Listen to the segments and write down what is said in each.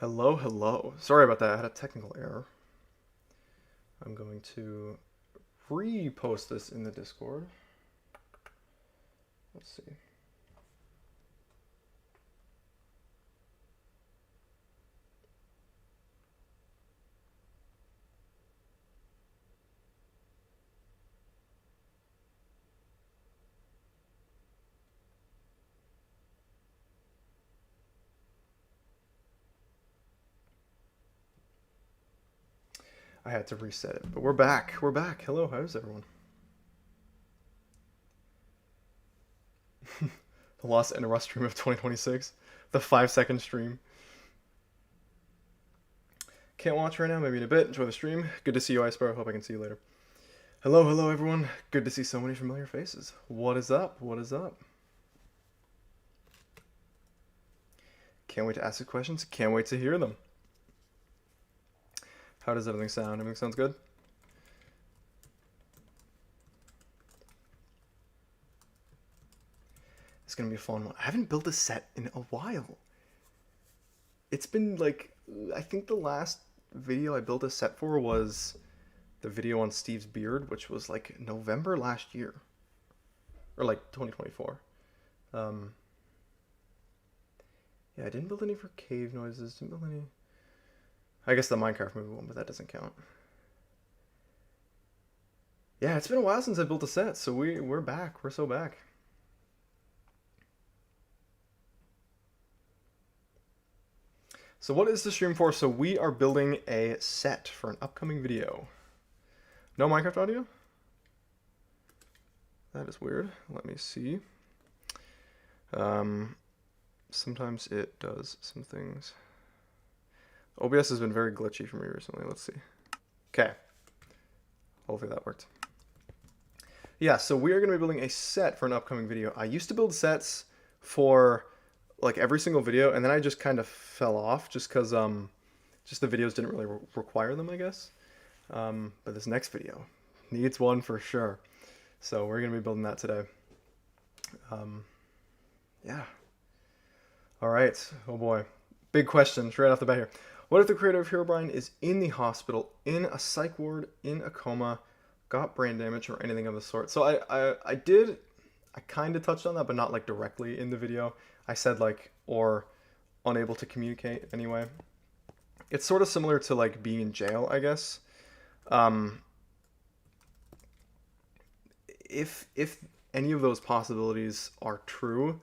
Hello, hello. Sorry about that. I had a technical error. I'm going to repost this in the Discord. Let's see. I had to reset it, but we're back. We're back. Hello, how's everyone? The Lost Enderboss stream of 2026. The 5-second stream. Can't watch right now, maybe in a bit. Enjoy the stream. Good to see you, Icebar. Hope I can see you later. Hello, hello, everyone. Good to see so many familiar faces. What is up? What is up? Can't wait to ask the questions. Can't wait to hear them. How does everything sound? Everything sounds good? It's gonna be a fun one. I haven't built a set in a while. It's been like, I think the last video I built a set for was the video on Steve's beard, which was like November last year. Or like 2024. Yeah, I didn't build any for cave noises. Didn't build any. I guess the Minecraft movie one, but that doesn't count. Yeah, it's been a while since I built a set, so we're back. We're so back. So what is the stream for? So we are building a set for an upcoming video. No Minecraft audio? That is weird. Let me see. Sometimes it does some things. OBS has been very glitchy for me recently. Let's see. Okay. Hopefully that worked. Yeah, so we are going to be building a set for an upcoming video. I used to build sets for like every single video, and then I just kind of fell off just because just the videos didn't really require them, I guess. But this next video needs one for sure. So we're going to be building that today. Yeah. All right. Oh boy. Big question right off the bat here. What if the creator of Herobrine is in the hospital, in a psych ward, in a coma, got brain damage, or anything of the sort? So I kind of touched on that, but not like directly in the video. I said like, or unable to communicate anyway. It's sort of similar to like being in jail, I guess. If any of those possibilities are true,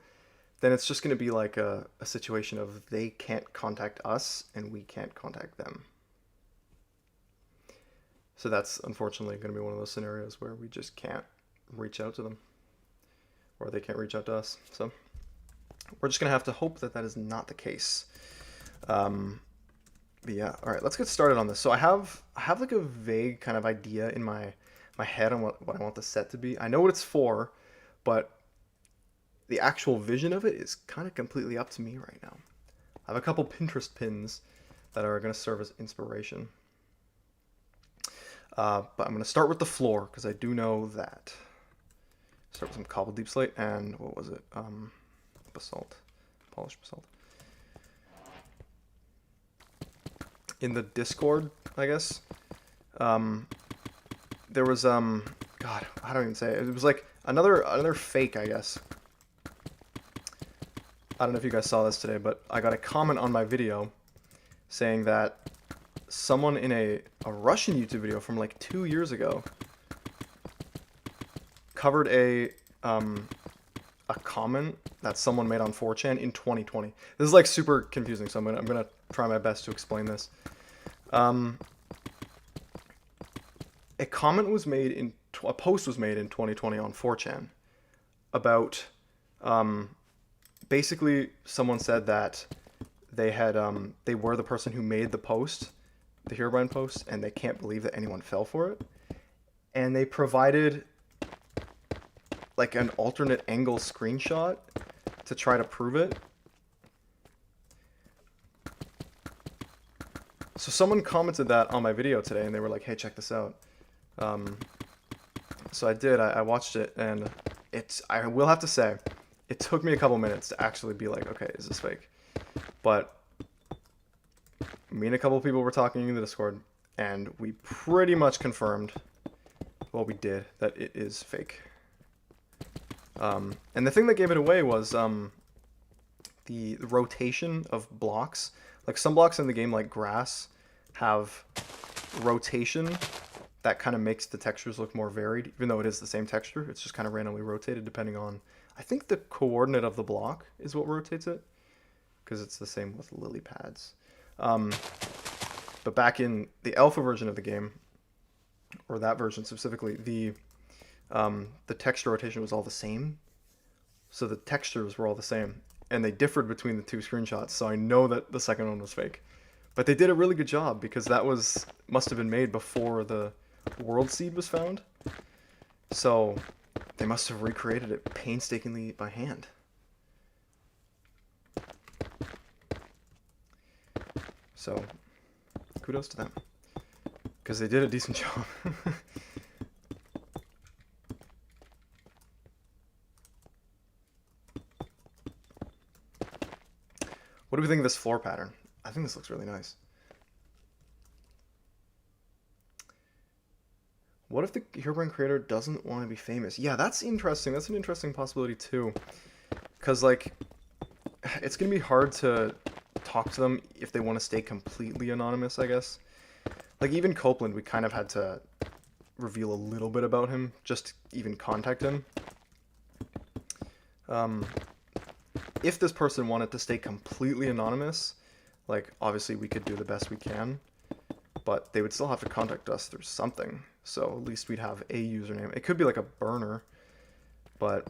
then it's just going to be like a situation of they can't contact us and we can't contact them. So that's unfortunately going to be one of those scenarios where we just can't reach out to them, or they can't reach out to us. So we're just going to have to hope that that is not the case. But yeah, all right, let's get started on this. So I have like a vague kind of idea in my head on what I want the set to be. I know what it's for, but the actual vision of it is kind of completely up to me right now. I have a couple Pinterest pins that are going to serve as inspiration. But I'm going to start with the floor because I do know that. Start with some cobbled deep slate and what was it? Basalt, polished basalt. In the Discord, I guess, there was God, I don't even say it. It was like another fake, I guess. I don't know if you guys saw this today, but I got a comment on my video saying that someone in a Russian YouTube video from like 2 years ago covered a comment that someone made on 4chan in 2020. This is like super confusing, so I'm gonna try my best to explain this. A comment was made in a post was made in 2020 on 4chan about basically someone said that they had they were the person who made the post, the Herobrine post, and they can't believe that anyone fell for it. And they provided like an alternate angle screenshot to try to prove it. So someone commented that on my video today, and they were like, "Hey, check this out." So I did. I watched it, and I will have to say, it took me a couple minutes to actually be like, okay, is this fake? But me and a couple of people were talking in the Discord, and we pretty much confirmed, well, we did, that it is fake. And the thing that gave it away was the rotation of blocks. Like some blocks in the game, like grass, have rotation that kind of makes the textures look more varied, even though it is the same texture. It's just kind of randomly rotated depending on, I think the coordinate of the block is what rotates it, because it's the same with lily pads. But back in the alpha version of the game, or that version specifically, the texture rotation was all the same. So the textures were all the same, and they differed between the two screenshots. So I know that the second one was fake, but they did a really good job because that must have been made before the world seed was found. So they must have recreated it painstakingly by hand. So kudos to them, because they did a decent job. What do we think of this floor pattern? I think this looks really nice. What if the Herobrine creator doesn't want to be famous? Yeah, that's interesting. That's an interesting possibility too. Because, like, it's going to be hard to talk to them if they want to stay completely anonymous, I guess. Like, even Copeland, we kind of had to reveal a little bit about him, just to even contact him. If this person wanted to stay completely anonymous, like, obviously we could do the best we can, but they would still have to contact us through something. So at least we'd have a username. It could be like a burner, but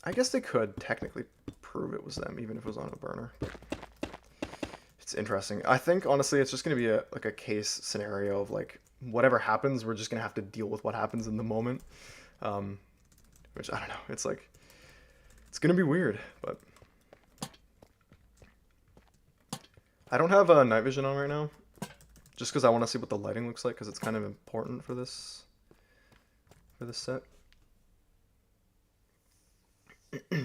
I guess they could technically prove it was them, even if it was on a burner. But it's interesting. I think, honestly, it's just going to be like a case scenario of, like, whatever happens, we're just going to have to deal with what happens in the moment. Which, I don't know, it's like, it's going to be weird, but I don't have night vision on right now, just because I want to see what the lighting looks like, because it's kind of important for this set. So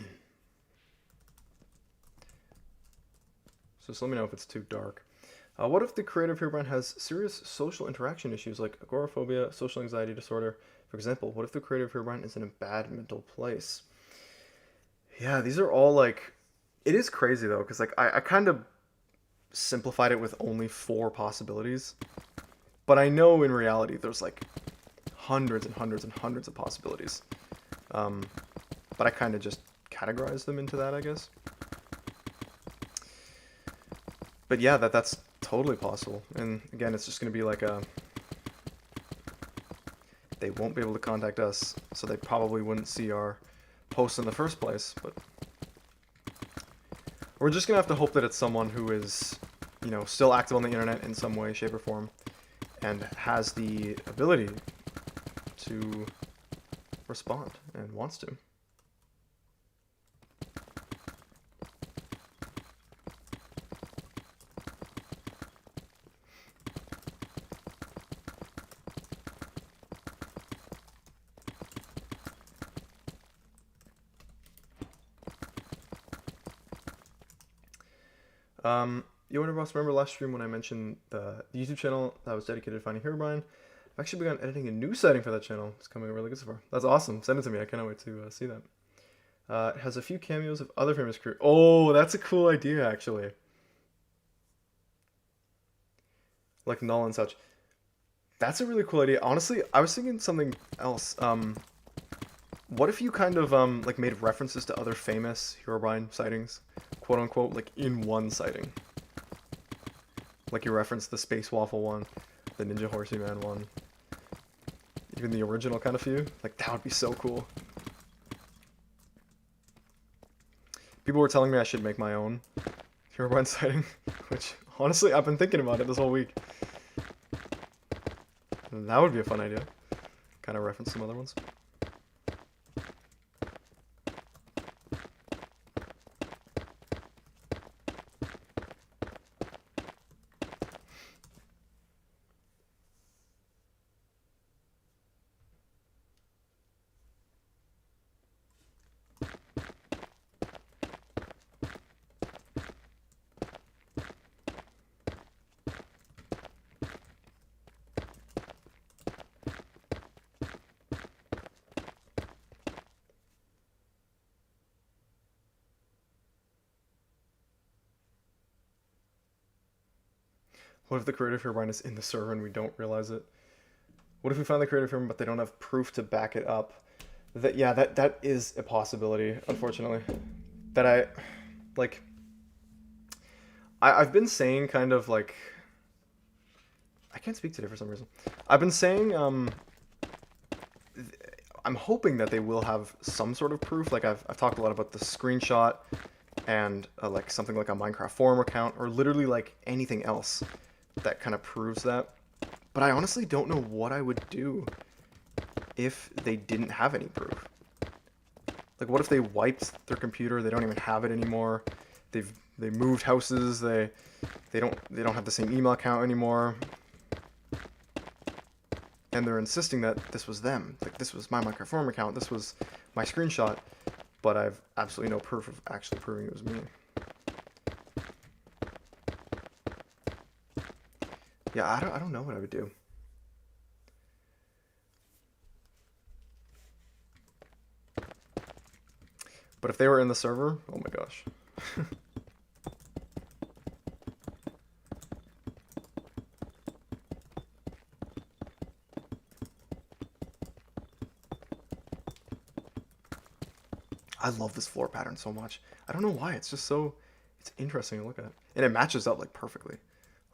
just let me know if it's too dark. What if the creator of Herobrine has serious social interaction issues like agoraphobia, social anxiety disorder? For example, what if the creator of Herobrine is in a bad mental place? Yeah, these are all, like, it is crazy though, because, like, I kind of simplified it with only 4 possibilities, but I know in reality there's, like, hundreds and hundreds and hundreds of possibilities. But I kind of just categorize them into that, I guess. But yeah, that's totally possible. And again, it's just going to be like they won't be able to contact us, so they probably wouldn't see our posts in the first place. But we're just going to have to hope that it's someone who is, you know, still active on the internet in some way, shape, or form, and has the ability to respond and wants to. Yo, Enderboss, remember last stream when I mentioned the YouTube channel that was dedicated to finding Herobrine? I've actually begun editing a new setting for that channel. It's coming really good so far. That's awesome. Send it to me. I cannot wait to see that. It has a few cameos of other famous creators. Oh, that's a cool idea, actually. Like Null and such. That's a really cool idea. Honestly, I was thinking something else. What if you kind of like made references to other famous Herobrine sightings, quote unquote, like in one sighting? Like you referenced the Space Waffle one, the Ninja Horsey Man one, even the original kind of few. Like, that would be so cool. People were telling me I should make my own Herobrine sighting, which honestly I've been thinking about it this whole week. That would be a fun idea. Kind of reference some other ones. What if the creator of Herobrine is in the server and we don't realize it? What if we find the creator of Herobrine but they don't have proof to back it up? That is a possibility, unfortunately. That I've been saying kind of like, I can't speak today for some reason. I've been saying I'm hoping that they will have some sort of proof. Like I've talked a lot about the screenshot and like something like a Minecraft forum account or literally like anything else that kind of proves that. But I honestly don't know what I would do if they didn't have any proof. Like what if they wiped their computer, they don't even have it anymore. They moved houses, they don't have the same email account anymore. And they're insisting that this was them. Like this was my Minecraft forum account, this was my screenshot, but I've absolutely no proof of actually proving it was me. Yeah, I don't know what I would do. But if they were in the server, oh my gosh. I love this floor pattern so much. I don't know why, it's just so, it's interesting to look at. And it matches up like perfectly.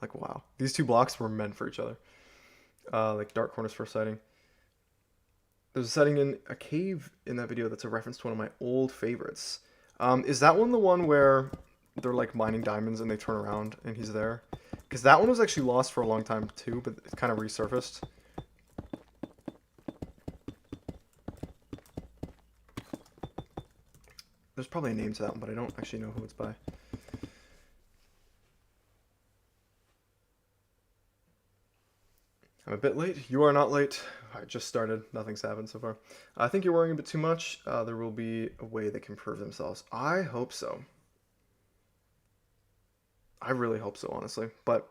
Like, wow. These two blocks were meant for each other. Like dark corners first sighting. There's a setting in a cave in that video that's a reference to one of my old favorites. Is that one the one where they're like mining diamonds and they turn around and he's there? Because that one was actually lost for a long time too, but it kind of resurfaced. There's probably a name to that one, but I don't actually know who it's by. I'm a bit late. You are not late. I just started. Nothing's happened so far. I think you're worrying a bit too much. There will be a way they can prove themselves. I hope so. I really hope so, honestly. But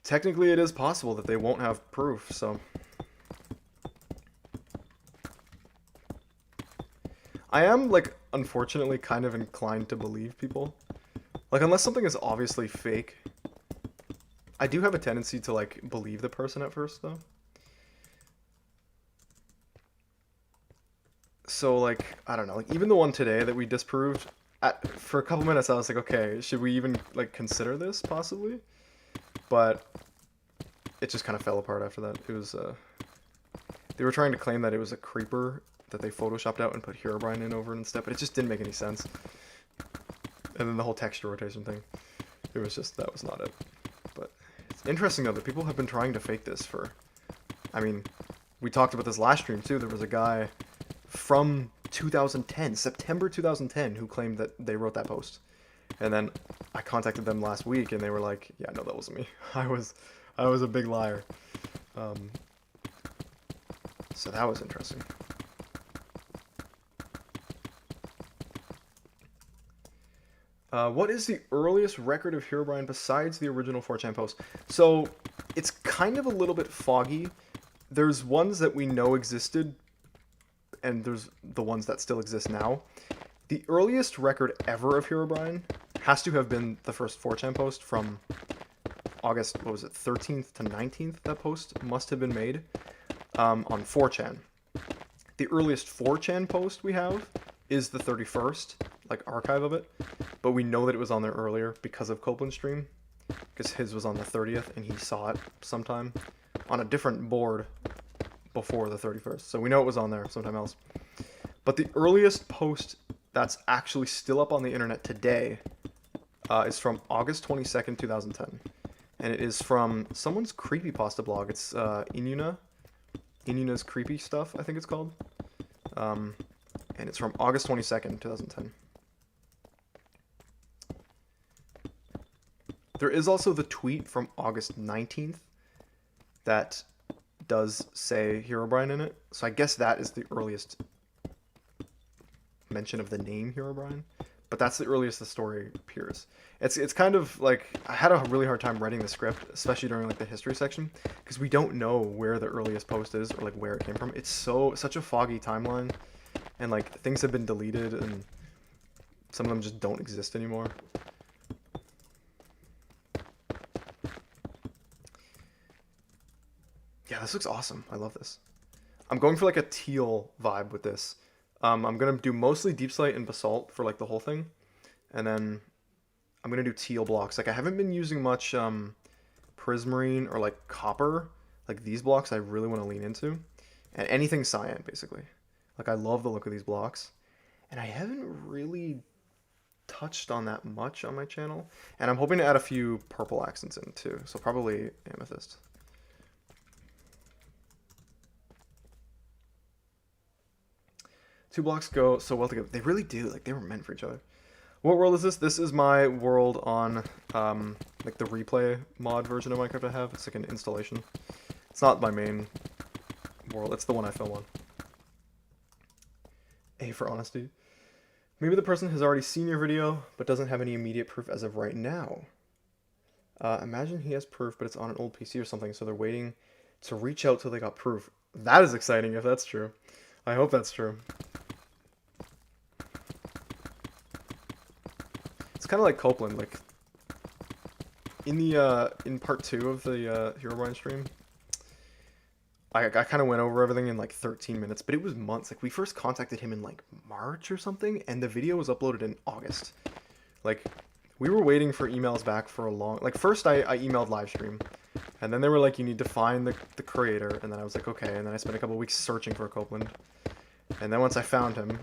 technically it is possible that they won't have proof, so... I am, like, unfortunately kind of inclined to believe people. Like, unless something is obviously fake... I do have a tendency to, like, believe the person at first, though. So, like, I don't know. Like, even the one today that we disproved, for a couple minutes I was like, okay, should we even, like, consider this, possibly? But it just kind of fell apart after that. It was, they were trying to claim that it was a creeper that they photoshopped out and put Herobrine in over it instead, but it just didn't make any sense. And then the whole texture rotation thing, it was just, that was not it. But it's interesting though that people have been trying to fake this for, I mean, we talked about this last stream too. There was a guy from 2010, September 2010, who claimed that they wrote that post. And then I contacted them last week and they were like, yeah, no, that wasn't me. I was a big liar. So that was interesting. What is the earliest record of Herobrine besides the original 4chan post? So it's kind of a little bit foggy. There's ones that we know existed, and there's the ones that still exist now. The earliest record ever of Herobrine has to have been the first 4chan post from August, what was it, 13th to 19th. That post must have been made on 4chan. The earliest 4chan post we have is the 31st, like archive of it, but we know that it was on there earlier because of Copeland's stream, because his was on the 30th and he saw it sometime on a different board before the 31st, so we know it was on there sometime else. But the earliest post that's actually still up on the internet today is from August 22nd, 2010, and it is from someone's creepypasta blog. It's Inuna's Creepy Stuff, I think it's called. And it's from August 22nd, 2010. There is also the tweet from August 19th that does say Herobrine in it. So I guess that is the earliest mention of the name Herobrine. But that's the earliest the story appears. It's kind of like, I had a really hard time writing the script, especially during like the history section, because we don't know where the earliest post is or like where it came from. It's such a foggy timeline, and like things have been deleted and some of them just don't exist anymore. Yeah, this looks awesome. I love this. I'm going for like a teal vibe with this. I'm gonna do mostly deep slate and basalt for like the whole thing, and then I'm gonna do teal blocks. Like I haven't been using much prismarine or like copper. Like these blocks, I really want to lean into, and anything cyan basically. Like I love the look of these blocks, and I haven't really touched on that much on my channel. And I'm hoping to add a few purple accents in too. So probably amethyst. Two blocks go so well together. They really do. Like they were meant for each other. What world is this? This is my world on like the replay mod version of Minecraft I have. It's like an installation. It's not my main world. It's the one I film on. A for honesty. Maybe the person has already seen your video, but doesn't have any immediate proof as of right now. Imagine he has proof, but it's on an old PC or something, so they're waiting to reach out till they got proof. That is exciting if that's true. I hope that's true. It's kind of like Copeland, like in the in part 2 of the Herobrine stream. I kind of went over everything in like 13 minutes, but it was months. Like we first contacted him in like March or something, and the video was uploaded in August. Like we were waiting for emails back for a long. Like first I emailed livestream, and then they were like, you need to find the creator, and then I was like, okay, and then I spent a couple weeks searching for Copeland, and then once I found him,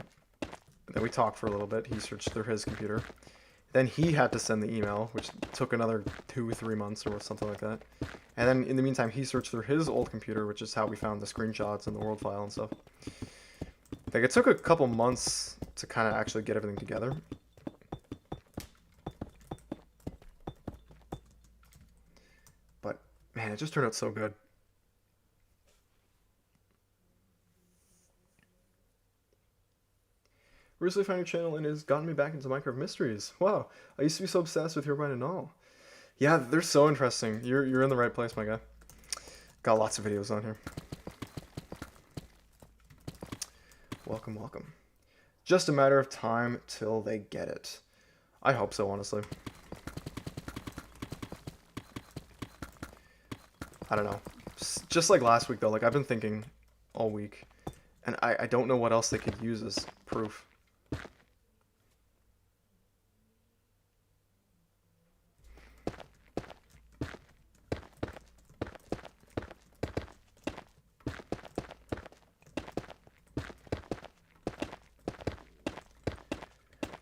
then we talked for a little bit. He searched through his computer. Then he had to send the email, which took another 2 or 3 months or something like that. And then in the meantime, he searched through his old computer, which is how we found the screenshots and the world file and stuff. Like it took a couple months to kind of actually get everything together. But man, it just turned out so good. Recently found your channel and it has gotten me back into Minecraft Mysteries. Wow, I used to be so obsessed with Herobrine and all. Yeah, they're so interesting. You're in the right place, my guy. Got lots of videos on here. Welcome, welcome. Just a matter of time till they get it. I hope so, honestly. I don't know. Just like last week, though, like I've been thinking all week, and I don't know what else they could use as proof.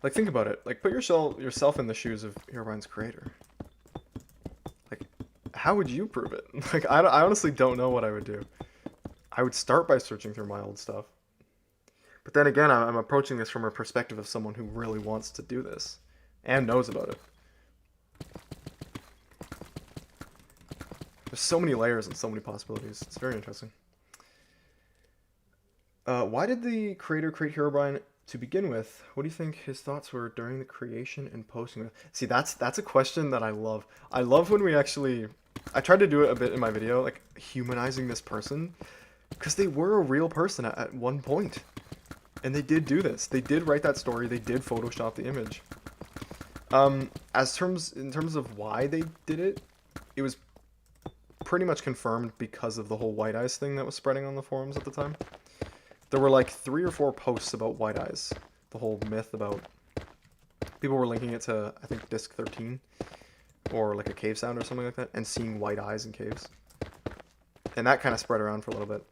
Like, think about it. Like, put yourself in the shoes of Herobrine's creator. Like, how would you prove it? Like, I honestly don't know what I would do. I would start by searching through my old stuff. But then again, I'm approaching this from a perspective of someone who really wants to do this and knows about it. There's so many layers and so many possibilities. It's very interesting. Why did the creator create Herobrine to begin with? What do you think his thoughts were during the creation and posting? See, that's a question that I love. I love when we actually... I tried to do it a bit in my video, like humanizing this person, because they were a real person at one point. And they did do this. They did write that story. They did Photoshop the image. In terms of why they did it, it was pretty much confirmed because of the whole White Eyes thing that was spreading on the forums at the time. There were like 3 or 4 posts about White Eyes. The whole myth about... People were linking it to, I think, Disc 13. Or like a cave sound or something like that. And seeing white eyes in caves. And that kind of spread around for a little bit.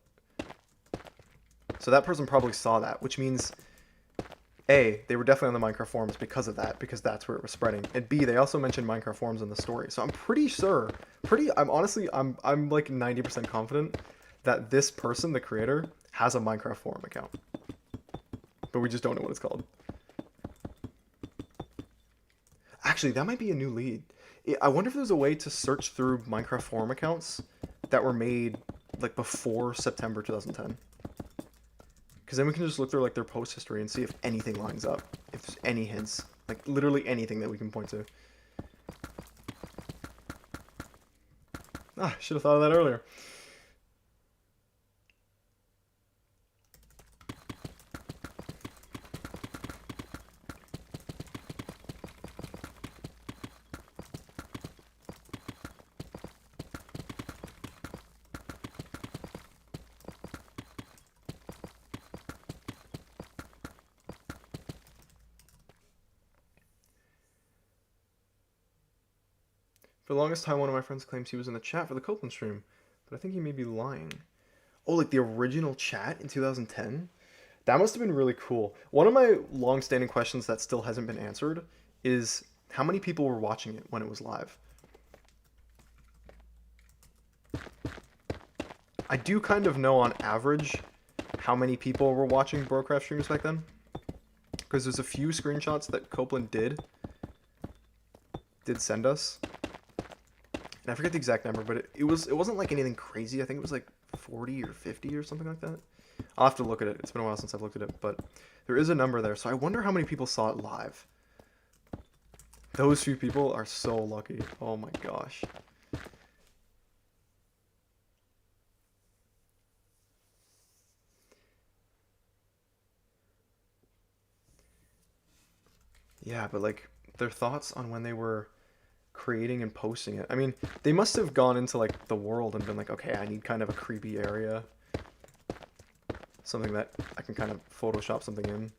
So that person probably saw that. Which means... A, they were definitely on the Minecraft forums because of that. Because that's where it was spreading. And B, they also mentioned Minecraft forums in the story. So I'm pretty sure... I'm honestly like 90% confident that this person, the creator... has a Minecraft forum account. But we just don't know what it's called. Actually, that might be a new lead. I wonder if there's a way to search through Minecraft forum accounts that were made like before September 2010. Because then we can just look through like their post history and see if anything lines up. If there's any hints. Like literally anything that we can point to. Ah, should have thought of that earlier. For the longest time, one of my friends claims he was in the chat for the Copeland stream, but I think he may be lying. Oh, like the original chat in 2010? That must have been really cool. One of my long-standing questions that still hasn't been answered is how many people were watching it when it was live? I do kind of know on average how many people were watching Brocraft streams back then, because there's a few screenshots that Copeland did send us, and I forget the exact number, but it wasn't like anything crazy. I think it was like 40 or 50 or something like that. I'll have to look at it. It's been a while since I've looked at it, but there is a number there. So I wonder how many people saw it live. Those few people are so lucky. Oh my gosh. Yeah, but like their thoughts on when they were creating and posting it. I mean, they must have gone into like the world and been like, okay, I need kind of a creepy area. Something that I can kind of Photoshop something in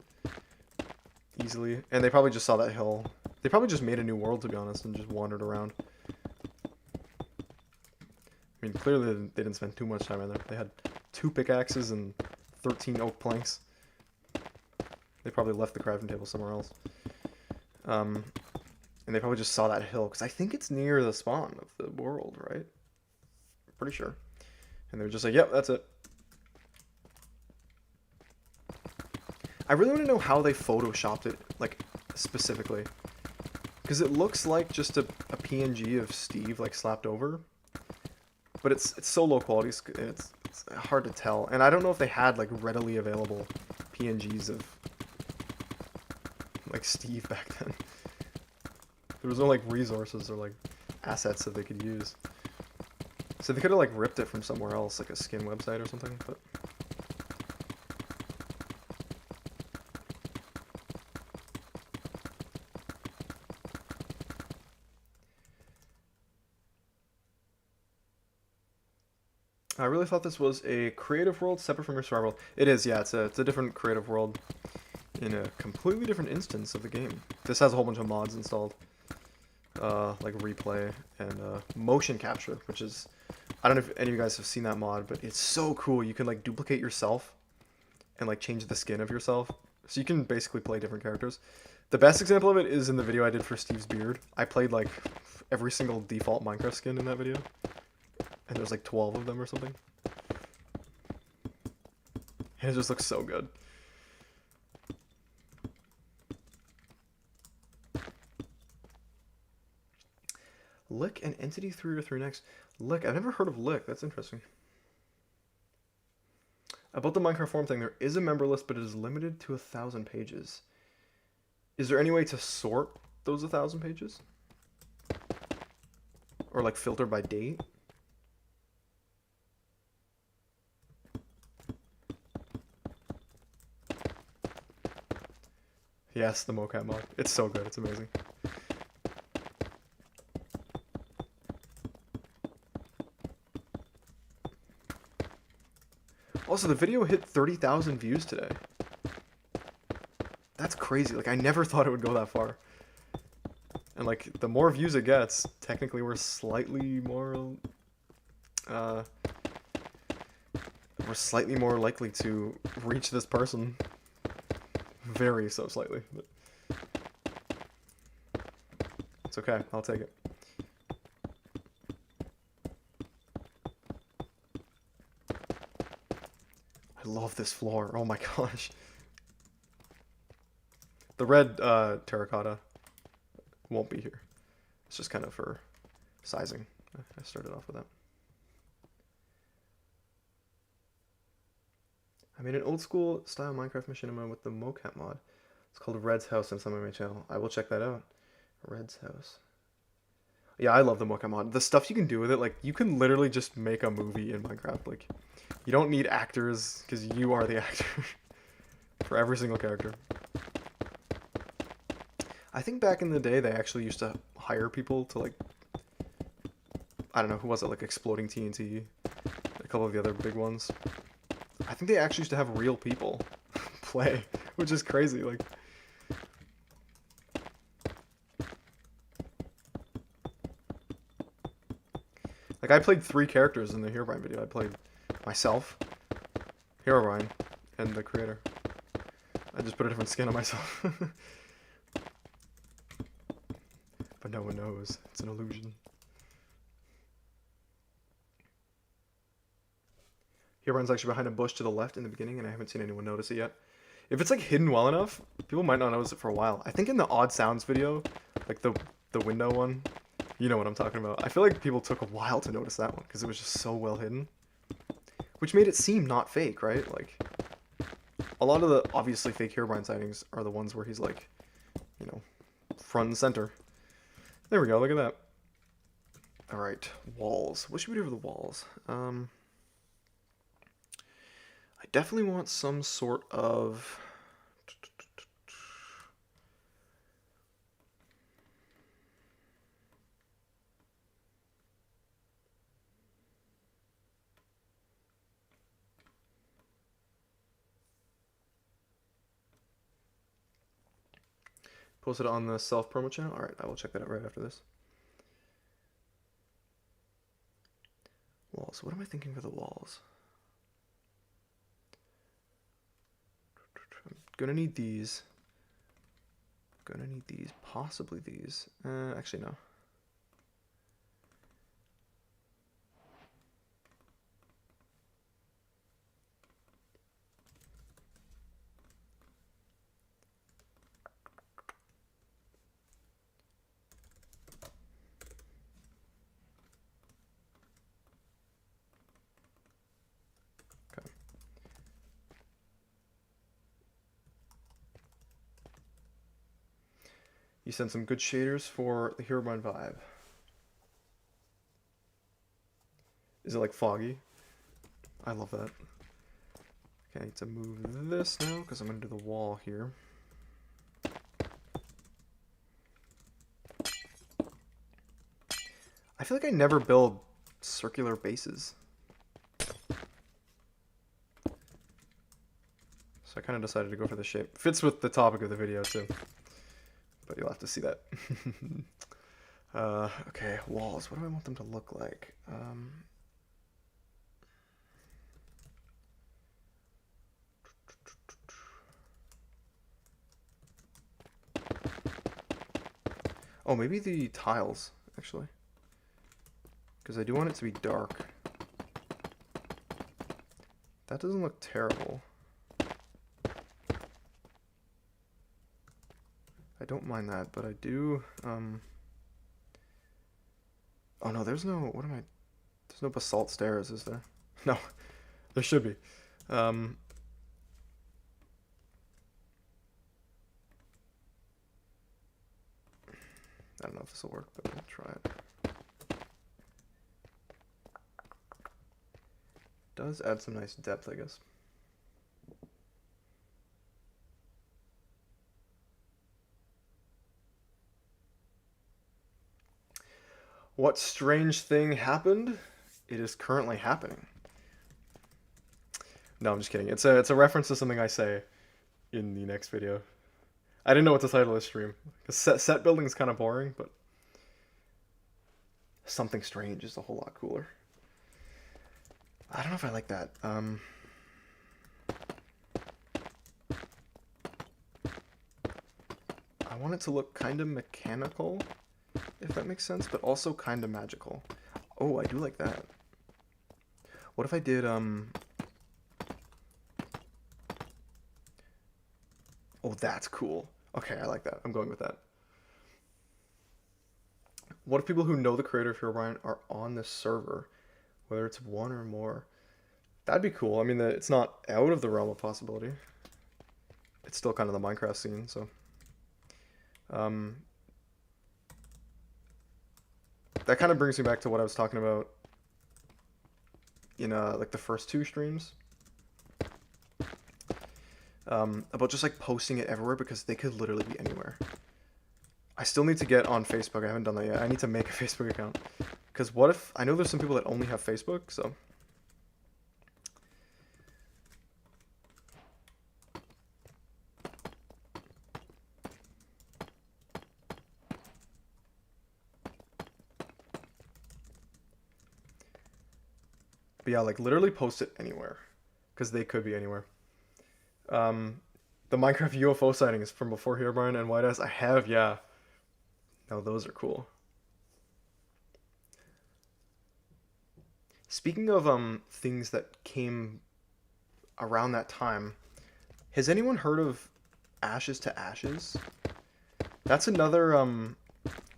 easily. And they probably just saw that hill. They probably just made a new world, to be honest, and just wandered around. I mean, clearly they didn't spend too much time in there. They had 2 pickaxes and 13 oak planks. They probably left the crafting table somewhere else. And they probably just saw that hill, because I think it's near the spawn of the world, right? Pretty sure. And they were just like, yep, that's it. I really want to know how they photoshopped it, like, specifically. Because it looks like just a PNG of Steve, like, slapped over. But it's so low quality, it's hard to tell. And I don't know if they had, like, readily available PNGs of, like, Steve back then. There was no, like, resources or, like, assets that they could use. So they could have, like, ripped it from somewhere else, like a skin website or something, but... I really thought this was a creative world separate from your survival world. It is, yeah, it's a different creative world in a completely different instance of the game. This has a whole bunch of mods installed. Like replay and motion capture, which is, I don't know if any of you guys have seen that mod, but it's so cool. You can like duplicate yourself and like change the skin of yourself, so you can basically play different characters. The best example of it is in the video I did for Steve's beard. I played like every single default Minecraft skin in that video, and there's like 12 of them or something, and it just looks so good. Lick and Entity 3 or 3 next. Lick, I've never heard of Lick. That's interesting. About the Minecraft forum thing, there is a member list, but it is limited to 1,000 pages. Is there any way to sort those 1,000 pages? Or like filter by date? Yes, the mocap mod. It's so good. It's amazing. Also, the video hit 30,000 views today. That's crazy. Like, I never thought it would go that far. And, like, the more views it gets, technically we're slightly more... we're slightly more likely to reach this person. Very so slightly. But it's okay. I'll take it. I love this floor. Oh my gosh. The red terracotta won't be here. It's just kind of for sizing. I started off with that. I made an old school style Minecraft machinima with the mocap mod. It's called Red's House on some of my channel. I will check that out. Red's House. Yeah, I love the mocap mod. The stuff you can do with it, like, you can literally just make a movie in Minecraft. Like, you don't need actors, because you are the actor for every single character. I think back in the day, they actually used to hire people to, like, I don't know, who was it, like Exploding TNT, a couple of the other big ones. I think they actually used to have real people play, which is crazy, like... Like, I played 3 characters in the Herobrine video. I played myself, Herobrine, and the creator. I just put a different skin on myself. But no one knows. It's an illusion. Herobrine's actually behind a bush to the left in the beginning, and I haven't seen anyone notice it yet. If it's like hidden well enough, people might not notice it for a while. I think in the odd sounds video, like the window one, you know what I'm talking about. I feel like people took a while to notice that one because it was just so well hidden, which made it seem not fake, right? Like, a lot of the obviously fake Herobrine sightings are the ones where he's like, you know, front and center. There we go, look at that. Alright, walls. What should we do for the walls? I definitely want some sort of... Post it on the self-promo channel? Alright, I will check that out right after this. Walls. What am I thinking for the walls? I'm gonna need these. Gonna need these. Possibly these. Actually, no. You sent some good shaders for the Herobrine vibe. Is it like foggy? I love that. Okay, I need to move this now because I'm going to do the wall here. I feel like I never build circular bases. So I kind of decided to go for the shape. Fits with the topic of the video too. But you'll have to see that. Okay, walls. What do I want them to look like? Oh, maybe the tiles, actually. Because I do want it to be dark. That doesn't look terrible. I don't mind that, but I do, Oh no, there's no, what am I, there's no basalt stairs, is there? No, there should be. I don't know if this will work, but I'll try it. Does add some nice depth, I guess. What strange thing happened? It is currently happening. No, I'm just kidding. It's a reference to something I say in the next video. I didn't know what to title this stream. Because set building is kind of boring, but something strange is a whole lot cooler. I don't know if I like that. I want it to look kind of mechanical, if that makes sense, but also kind of magical. Oh, I do like that. What if I did, Oh, that's cool. Okay, I like that. I'm going with that. What if people who know the creator of Herobrine are on this server, whether it's one or more? That'd be cool. I mean, it's not out of the realm of possibility. It's still kind of the Minecraft scene, so... that kind of brings me back to what I was talking about in like the first 2 streams. About just like posting it everywhere because they could literally be anywhere. I still need to get on Facebook. I haven't done that yet. I need to make a Facebook account. Because what if... I know there's some people that only have Facebook, so... But yeah, like literally post it anywhere, because they could be anywhere. Um, the Minecraft UFO sightings from before Herobrine and White Eyes, I have, yeah. No, those are cool. Speaking of things that came around that time, has anyone heard of Ashes to Ashes? That's another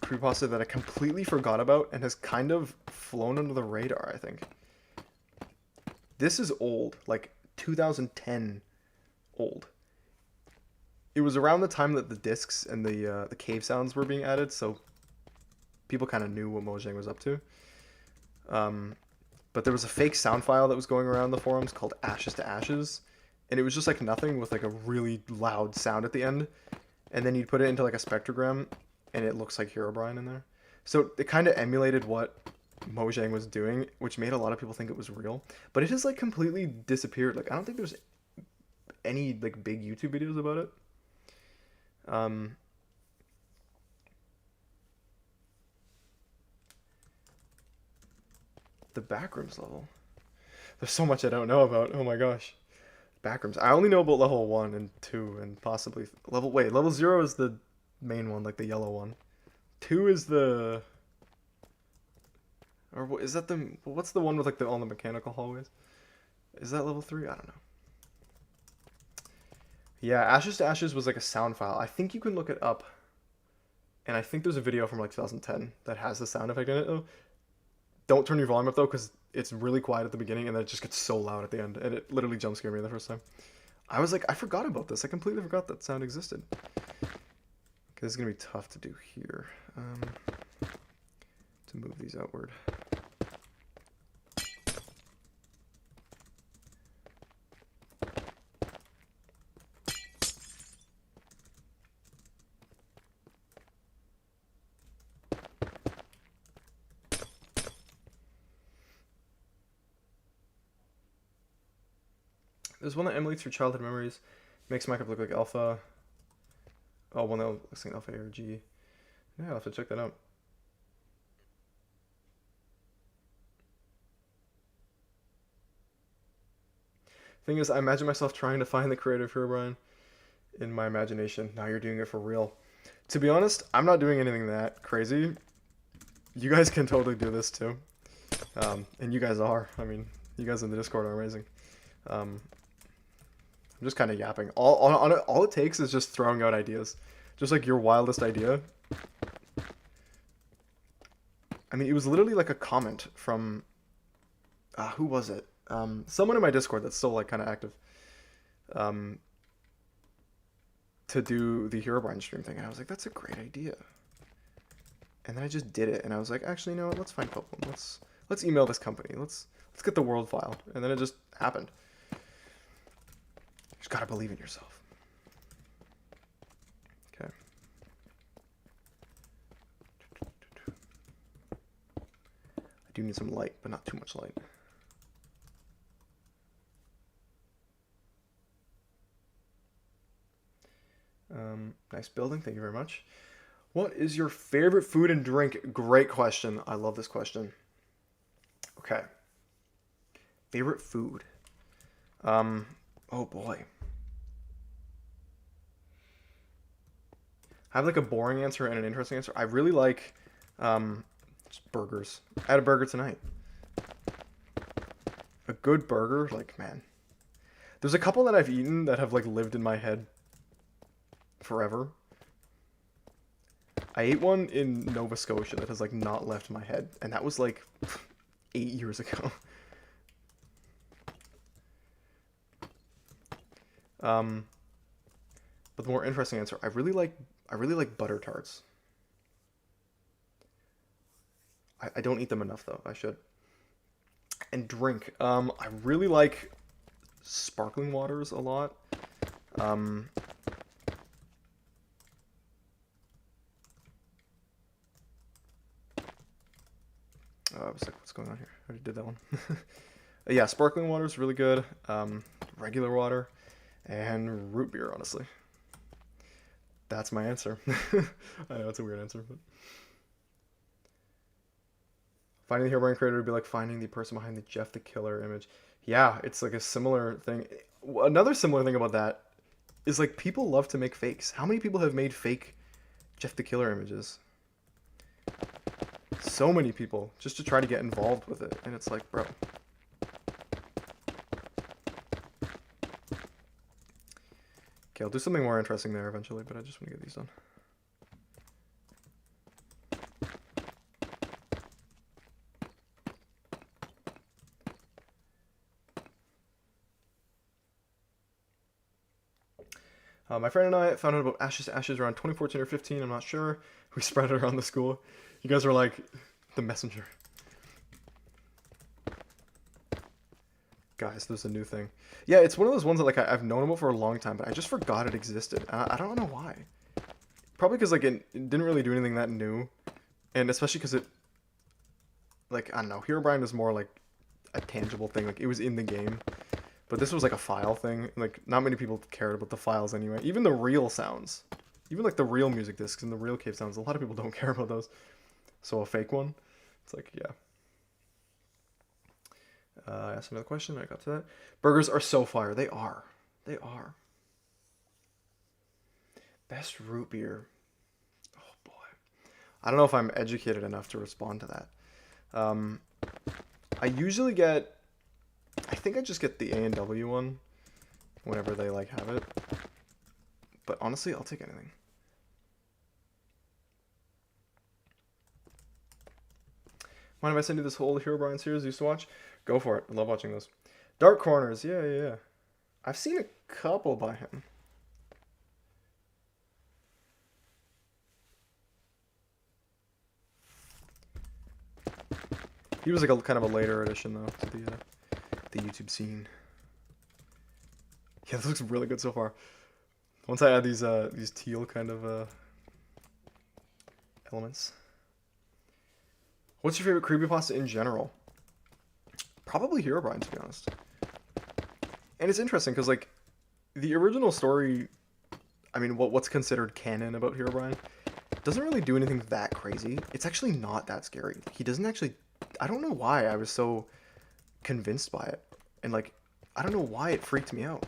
creepypasta that I completely forgot about and has kind of flown under the radar, I think. This is old, like 2010 old. It was around the time that the discs and the cave sounds were being added, so people kind of knew what Mojang was up to. Um, but there was a fake sound file that was going around the forums called Ashes to Ashes, and it was just like nothing with like a really loud sound at the end, and then you'd put it into like a spectrogram, and it looks like Herobrine in there. So it kind of emulated what Mojang was doing, which made a lot of people think it was real. But it has like completely disappeared. Like I don't think there's any like big YouTube videos about it. Um, the backrooms level. There's so much I don't know about. Oh my gosh. Backrooms. I only know about level 1 and 2 and possibly level wait, level 0 is the main one, like the yellow one. 2 is the or is that the what's the one with like the all the mechanical hallways? Is that level 3? I don't know. Yeah, Ashes to Ashes was like a sound file. I think you can look it up. And I think there's a video from like 2010 that has the sound effect in it though. Don't turn your volume up though, because it's really quiet at the beginning and then it just gets so loud at the end. And it literally jump scared me the first time. I was like, I forgot about this. I completely forgot that sound existed. Okay, this is going to be tough to do here. To move these outward. There's one that emulates your childhood memories, makes Minecraft look like alpha. Oh, one that looks like alpha ARG. Yeah, I'll have to check that out. Thing is, I imagine myself trying to find the creative Herobrine in my imagination. Now you're doing it for real. To be honest, I'm not doing anything that crazy. You guys can totally do this too. And you guys are. I mean, you guys in the Discord are amazing. I'm just kind of yapping. All it takes is just throwing out ideas. Just like your wildest idea. I mean, it was literally like a comment from... who was it? Someone in my Discord that's still like kind of active. To do the Herobrine stream thing. And I was like, that's a great idea. And then I just did it. And I was like, actually, you know what? Let's find Copeland. Let's email this company. Let's get the world file. And then it just happened. You just gotta believe in yourself. Okay. I do need some light, but not too much light. Nice building. Thank you very much. What is your favorite food and drink? Great question. I love this question. Okay. Favorite food. Oh boy. I have like a boring answer and an interesting answer. I really like burgers. I had a burger tonight. A good burger, like man. There's a couple that I've eaten that have like lived in my head forever. I ate one in Nova Scotia that has like not left my head, and that was like 8 years ago. But the more interesting answer, I really like butter tarts. I don't eat them enough though. I should. And drink. I really like sparkling waters a lot. I was like, what's going on here? I already did that one. Yeah, sparkling water is really good. Regular water and root beer, honestly. That's my answer. I know it's a weird answer, but Finding the Herobrine creator would be like finding the person behind the Jeff the Killer image. Yeah, it's like a similar thing. Another similar thing about that is like people love to make fakes. How many people have made fake Jeff the Killer images? So many people just to try to get involved with it, and it's like, bro. Okay, I'll do something more interesting there eventually, but I just want to get these done. My friend and I found out about Ashes to Ashes around 2014 or 15, I'm not sure. We spread it around the school. You guys were like the messenger. Guys, there's a new thing. Yeah, it's one of those ones that like I've known about for a long time, but I just forgot it existed. I don't know why. Probably because like it didn't really do anything that new, and especially because it, like, I don't know, Herobrine was more like a tangible thing. Like it was in the game. But this was like a file thing. Like, not many people cared about the files anyway. Even the real sounds. Even like the real music discs and the real cave sounds. A lot of people don't care about those. So a fake one. It's like, yeah. I asked another question. I got to that. Burgers are so fire. They are. They are. Best root beer. Oh, boy. I don't know if I'm educated enough to respond to that. I usually get... I think I just get the A&W one whenever they like have it. But honestly, I'll take anything. Mind if I send you this whole Herobrine series you used to watch? Go for it. I love watching those. Dark Corners. Yeah. I've seen a couple by him. He was like a kind of a later addition though to the YouTube scene. Yeah, this looks really good so far. Once I add these teal kind of elements. What's your favorite creepypasta in general? Probably Herobrine, to be honest. And it's interesting because like the original story, I mean, what's considered canon about Herobrine doesn't really do anything that crazy. It's actually not that scary. He doesn't actually. I don't know why I was so convinced by it, and like I don't know why it freaked me out.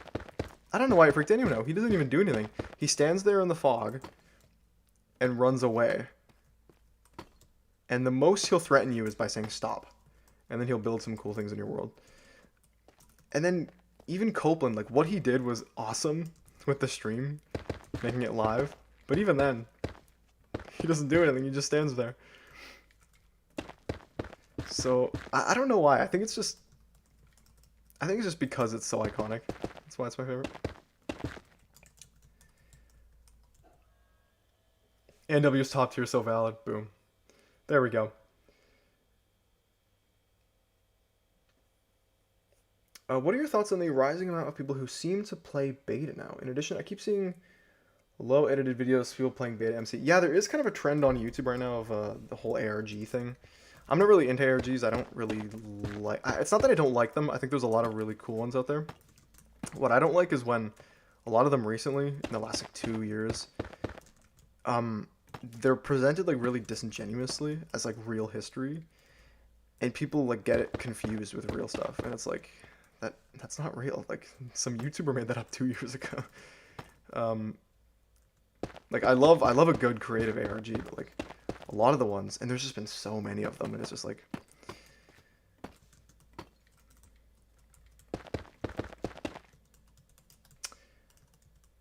I don't know why it freaked anyone out. He doesn't even do anything. He stands there in the fog and runs away, and the most he'll threaten you is by saying stop, and then he'll build some cool things in your world. And then even Copeland, like what he did was awesome with the stream, making it live, but even then he doesn't do anything. He just stands there. So I don't know why. I think it's just because it's so iconic. That's why it's my favorite. NW's top tier, so valid. Boom. There we go. What are your thoughts on the rising amount of people who seem to play beta now? In addition, I keep seeing low edited videos, people playing beta MC. Yeah, there is kind of a trend on YouTube right now of the whole ARG thing. I'm not really into ARGs. I don't really like... It's not that I don't like them. I think there's a lot of really cool ones out there. What I don't like is when a lot of them recently, in the last like 2 years, they're presented like really disingenuously as like real history, and people like get it confused with real stuff, and it's like that's not real. Like some YouTuber made that up 2 years ago. Like I love a good creative ARG, but like a lot of the ones, and there's just been so many of them, and it's just like...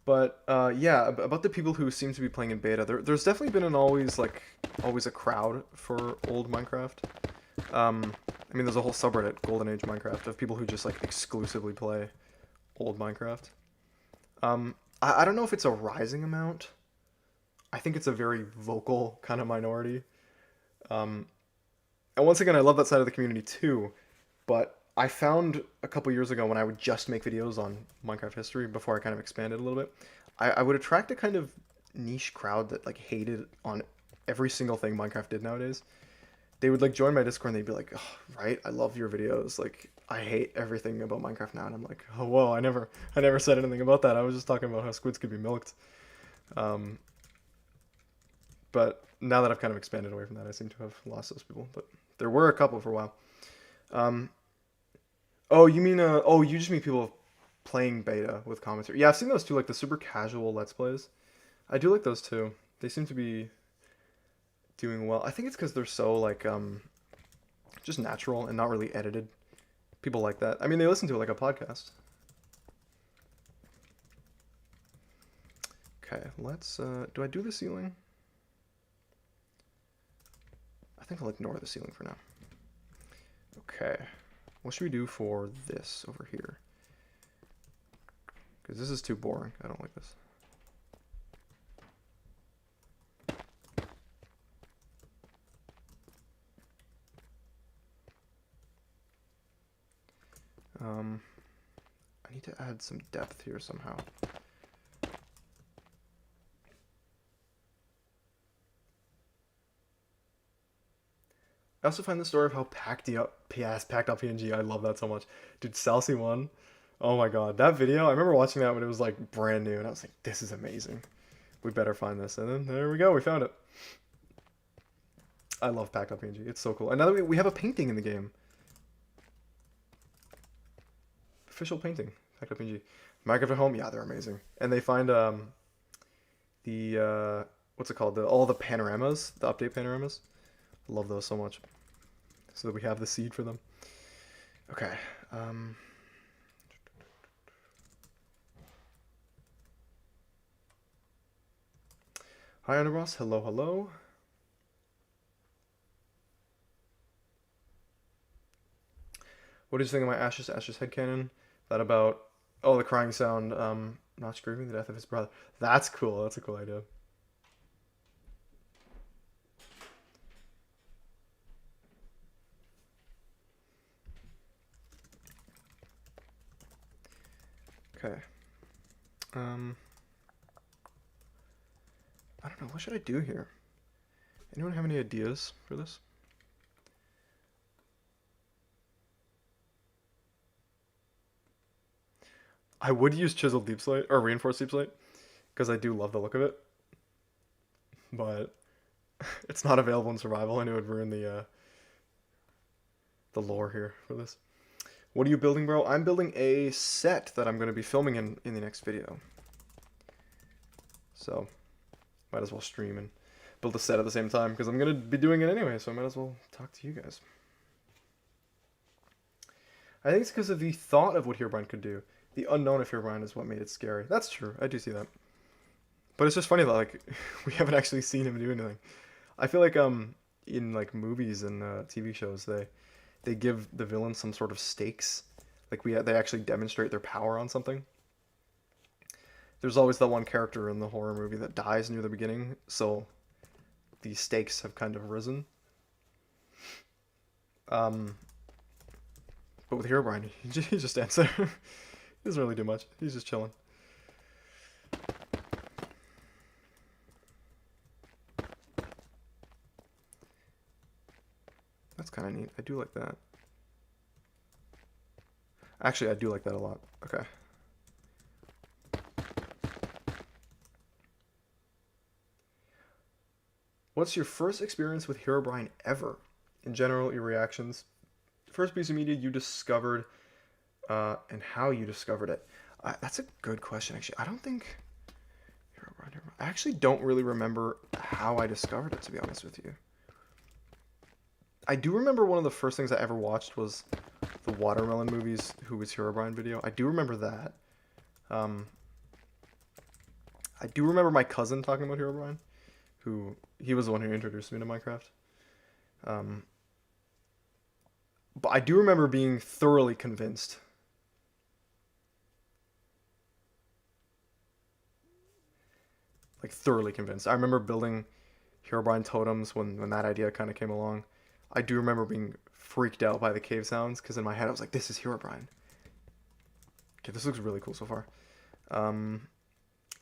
But yeah, about the people who seem to be playing in beta, there's definitely been always a crowd for old Minecraft. I mean, there's a whole subreddit, Golden Age Minecraft, of people who just like exclusively play old Minecraft. I don't know if it's a rising amount. I think it's a very vocal kind of minority. And once again, I love that side of the community too, but I found a couple years ago when I would just make videos on Minecraft history before I kind of expanded a little bit, I would attract a kind of niche crowd that like hated on every single thing Minecraft did nowadays. They would like join my Discord and they'd be like, oh, right, I love your videos. Like, I hate everything about Minecraft now. And I'm like, oh, whoa, I never said anything about that. I was just talking about how squids could be milked. But now that I've kind of expanded away from that, I seem to have lost those people. But There were a couple for a while. Um, oh, you mean oh, you just mean people playing beta with commentary. Yeah, I've seen those too, like the super casual Let's Plays. I do like those too. They seem to be doing well. I think it's because they're so like just natural and not really edited. People like that. I mean, they listen to it like a podcast. Okay, let's do I do the ceiling? I think I'll ignore the ceiling for now. Okay. What should we do for this over here? Because this is too boring. I don't like this. I need to add some depth here somehow. I also find the story of how packed up PNG. I love that so much. Dude, Salsy 1. Oh my god. That video, I remember watching that when it was like brand new and I was like, this is amazing. We better find this. And then there we go, we found it. I love packed up PNG. It's so cool. And now that we have a painting in the game. Official painting. Packed up PNG. Minecraft at home, yeah, they're amazing. And they find the what's it called? All the panoramas, the update panoramas. I love those so much. So that we have the seed for them. Okay. Hi, Enderboss. Hello, hello. What did you think of my Ashes headcanon? That about, oh, the crying sound, not screaming the death of his brother. That's cool. That's a cool idea. Okay. I don't know. What should I do here? Anyone have any ideas for this? I would use chiseled deep slate or reinforced deep slate because I do love the look of it, but it's not available in survival and it would ruin the lore here for this. What are you building, bro? I'm building a set that I'm going to be filming in the next video. So, might as well stream and build a set at the same time because I'm going to be doing it anyway, so I might as well talk to you guys. I think it's because of the thought of what Herobrine could do. The unknown of Herobrine is what made it scary. That's true. I do see that. But it's just funny that like we haven't actually seen him do anything. I feel like in like movies and TV shows they give the villains some sort of stakes. Like they actually demonstrate their power on something. There's always that one character in the horror movie that dies near the beginning, so the stakes have kind of risen. But with Herobrine, he just stands there. He doesn't really do much. He's just chilling. That's kind of neat. I do like that. Actually, I do like that a lot. Okay. What's your first experience with Herobrine ever? In general, your reactions. First piece of media you discovered, and how you discovered it. That's a good question, actually. I don't think... Herobrine. I actually don't really remember how I discovered it, to be honest with you. I do remember one of the first things I ever watched was the Watermelon Movies Who Was Herobrine video. I do remember that. I do remember my cousin talking about Herobrine. He was the one who introduced me to Minecraft. But I do remember being thoroughly convinced. Like, thoroughly convinced. I remember building Herobrine totems when that idea kind of came along. I do remember being freaked out by the cave sounds, because in my head I was like, this is Herobrine. Okay, this looks really cool so far.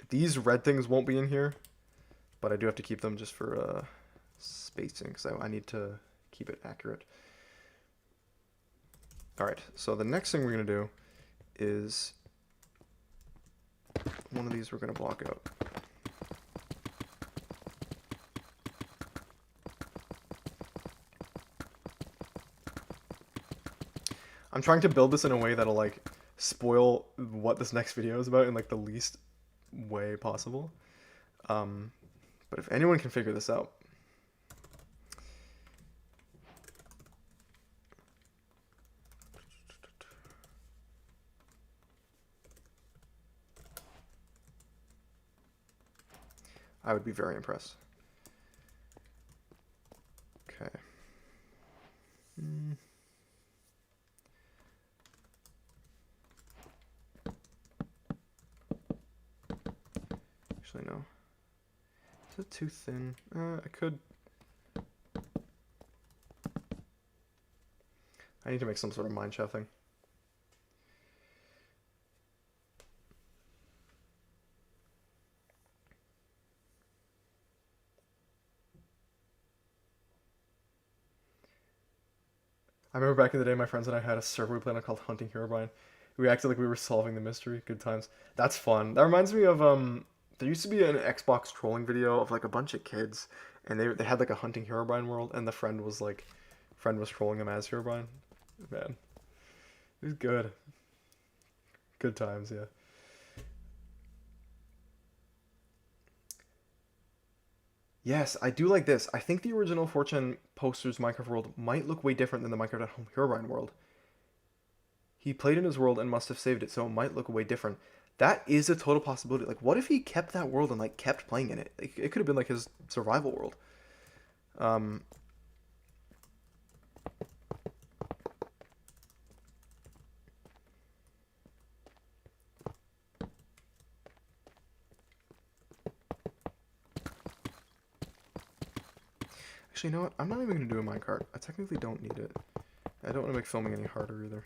These red things won't be in here, but I do have to keep them just for spacing, because I need to keep it accurate. Alright, so the next thing we're going to do is one of these we're going to block out. I'm trying to build this in a way that'll like spoil what this next video is about in like the least way possible. But if anyone can figure this out, I would be very impressed. Okay. Actually, no. Is it too thin? I could. I need to make some sort of mine shaft thing. I remember back in the day, my friends and I had a server we played on called Hunting Herobrine. We acted like we were solving the mystery. Good times. That's fun. That reminds me of there used to be an Xbox trolling video of like a bunch of kids, and they had like a Hunting Herobrine world, and the friend was trolling him as Herobrine. Man, it was good. Good times, yeah. Yes, I do like this. I think the original Fortune Posters Minecraft world might look way different than the Minecraft at Home Herobrine world. He played in his world and must have saved it, so it might look way different. That is a total possibility. Like, what if he kept that world and like kept playing in it? It could have been like his survival world. Actually, you know what? I'm not even going to do a minecart. I technically don't need it. I don't want to make filming any harder either.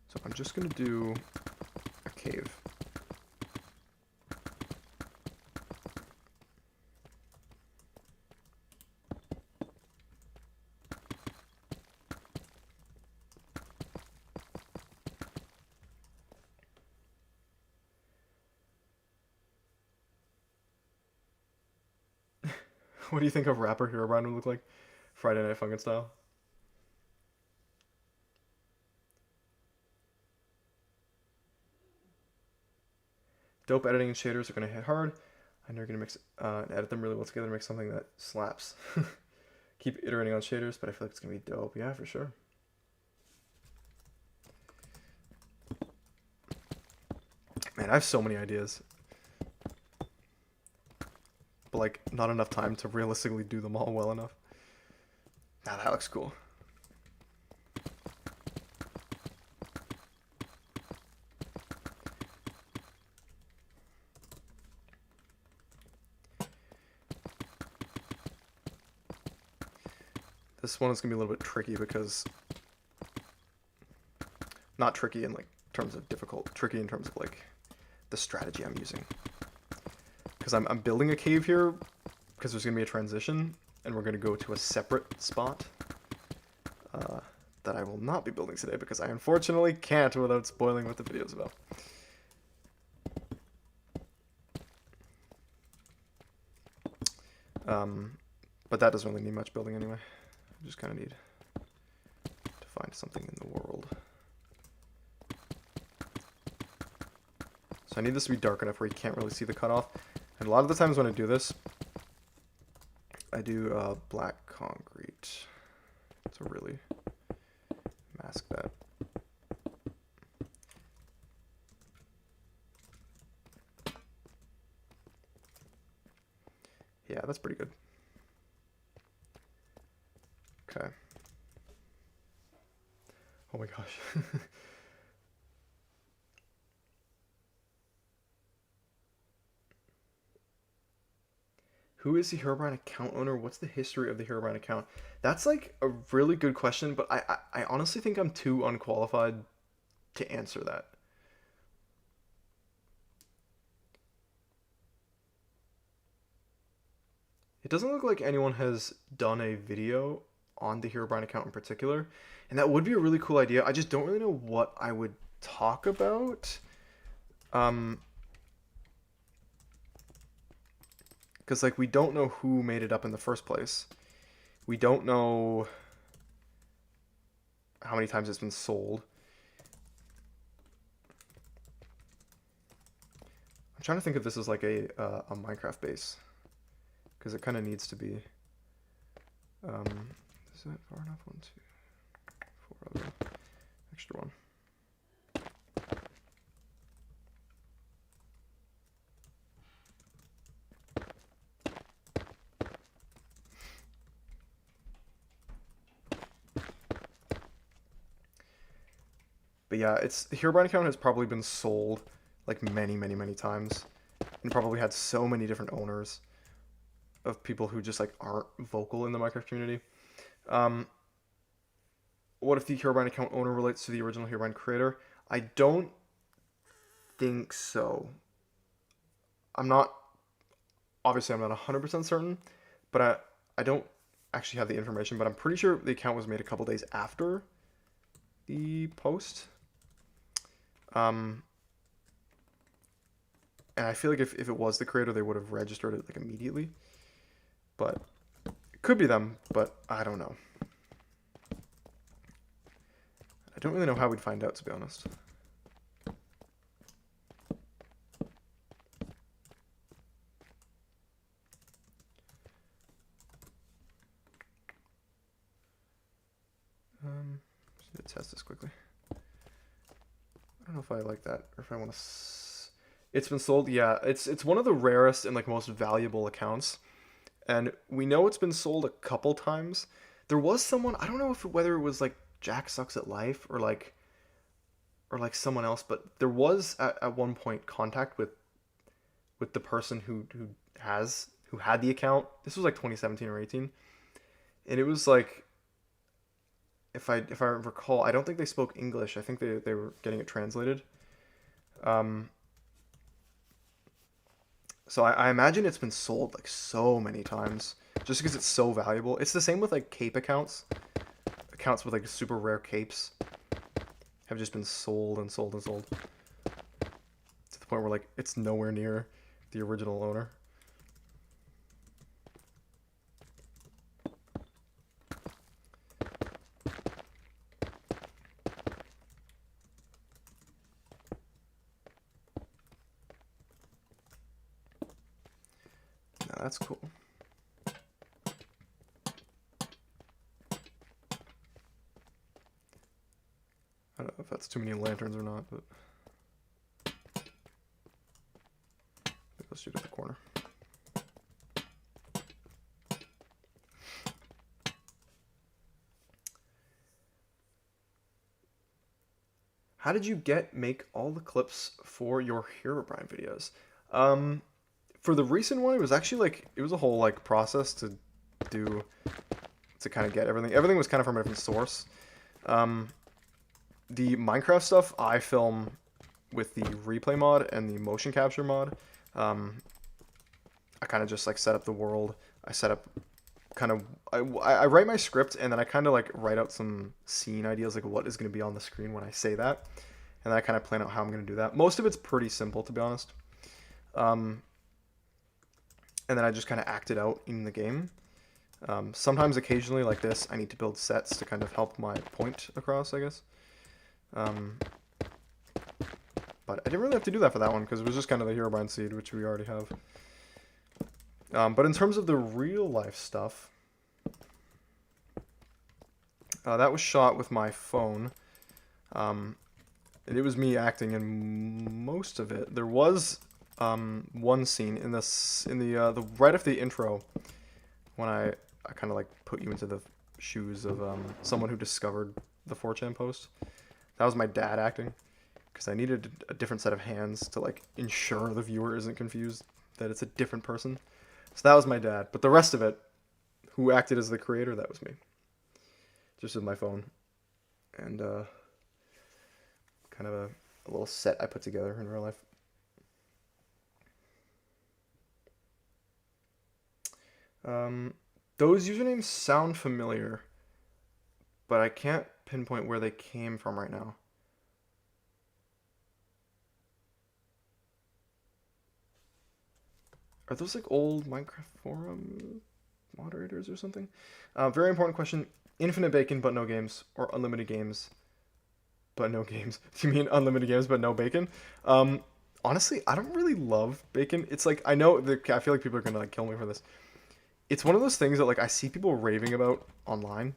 So I'm just going to do a cave. What do you think of rapper Herobrine would look like? Friday Night Funkin' style? Dope editing and shaders are going to hit hard. I know you're going to mix and edit them really well together to make something that slaps. Keep iterating on shaders, but I feel like it's going to be dope. Yeah, for sure. Man, I have so many ideas. But like, not enough time to realistically do them all well enough. Now that looks cool. This one is going to be a little bit tricky because... Not tricky in like terms of difficult, tricky in terms of like the strategy I'm using. Because I'm building a cave here because there's going to be a transition and we're going to go to a separate spot that I will not be building today because I unfortunately can't without spoiling what the video is about. But that doesn't really need much building anyway. I just kind of need to find something in the world. So I need this to be dark enough where you can't really see the cutoff. And a lot of the times when I do this, I do black concrete to really mask that. Yeah, that's pretty good. Okay. Oh my gosh. Who is the Herobrine account owner? What's the history of the Herobrine account? That's like a really good question, but I honestly think I'm too unqualified to answer that. It doesn't look like anyone has done a video on the Herobrine account in particular, and that would be a really cool idea. I just don't really know what I would talk about. Because, like, we don't know who made it up in the first place. We don't know... how many times it's been sold. I'm trying to think if this is like a Minecraft base, because it kind of needs to be. Is that far enough? 1, 2, 4 other extra one. But yeah, the Herobrine account has probably been sold like many, many, many times, and probably had so many different owners of people who just like aren't vocal in the Minecraft community. What if the Herobrine account owner relates to the original Herobrine creator? I don't think so. I'm not 100% certain, but I don't actually have the information, but I'm pretty sure the account was made a couple days after the post. And I feel like if it was the creator, they would have registered it like immediately. But it could be them, but I don't know. I don't really know how we'd find out, to be honest. Just need to test this quickly. I don't know if I like that or if I want to. It's been sold. Yeah, it's one of the rarest and like most valuable accounts, and we know it's been sold a couple times. There was someone, I don't know whether it was like Jack Sucks at Life or like someone else, but there was at one point contact with the person who had the account. This was like 2017 or 18, and it was like, if I recall, I don't think they spoke English. I think they were getting it translated. So I imagine it's been sold like so many times just because it's so valuable. It's the same with like cape accounts. Accounts with like super rare capes have just been sold and sold and sold to the point where like it's nowhere near the original owner. Now that's cool. I don't know if that's too many lanterns or not, but let's shoot at the corner. How did you make all the clips for your Herobrine videos? For the recent one, it was actually like, it was a whole like process to kind of get everything. Everything was kind of from a different source. The Minecraft stuff I film with the replay mod and the motion capture mod. I kind of just like set up the world. I set up I write my script, and then I kind of like write out some scene ideas, like what is going to be on the screen when I say that, and then I kind of plan out how I'm going to do that. Most of it's pretty simple, to be honest. And then I just kind of act it out in the game. Sometimes, occasionally, like this, I need to build sets to kind of help my point across, I guess. But I didn't really have to do that for that one, because it was just kind of the Herobrine seed, which we already have. But in terms of the real life stuff, that was shot with my phone. It was me acting in most of it. There was one scene in the right after the intro, when I kind of like put you into the shoes of someone who discovered the 4chan post. That was my dad acting, because I needed a different set of hands to like ensure the viewer isn't confused that it's a different person. So that was my dad. But the rest of it, who acted as the creator, that was me. Just with my phone. And kind of a little set I put together in real life. Those usernames sound familiar, but I can't pinpoint where they came from right now. Are those like old Minecraft forum moderators or something? Very important question. Infinite bacon but no games, or unlimited games but no games. Do you mean unlimited games but no bacon? Um, Honestly, I don't really love bacon. It's like I know I feel like people are gonna like kill me for this. It's one of those things that like I see people raving about online,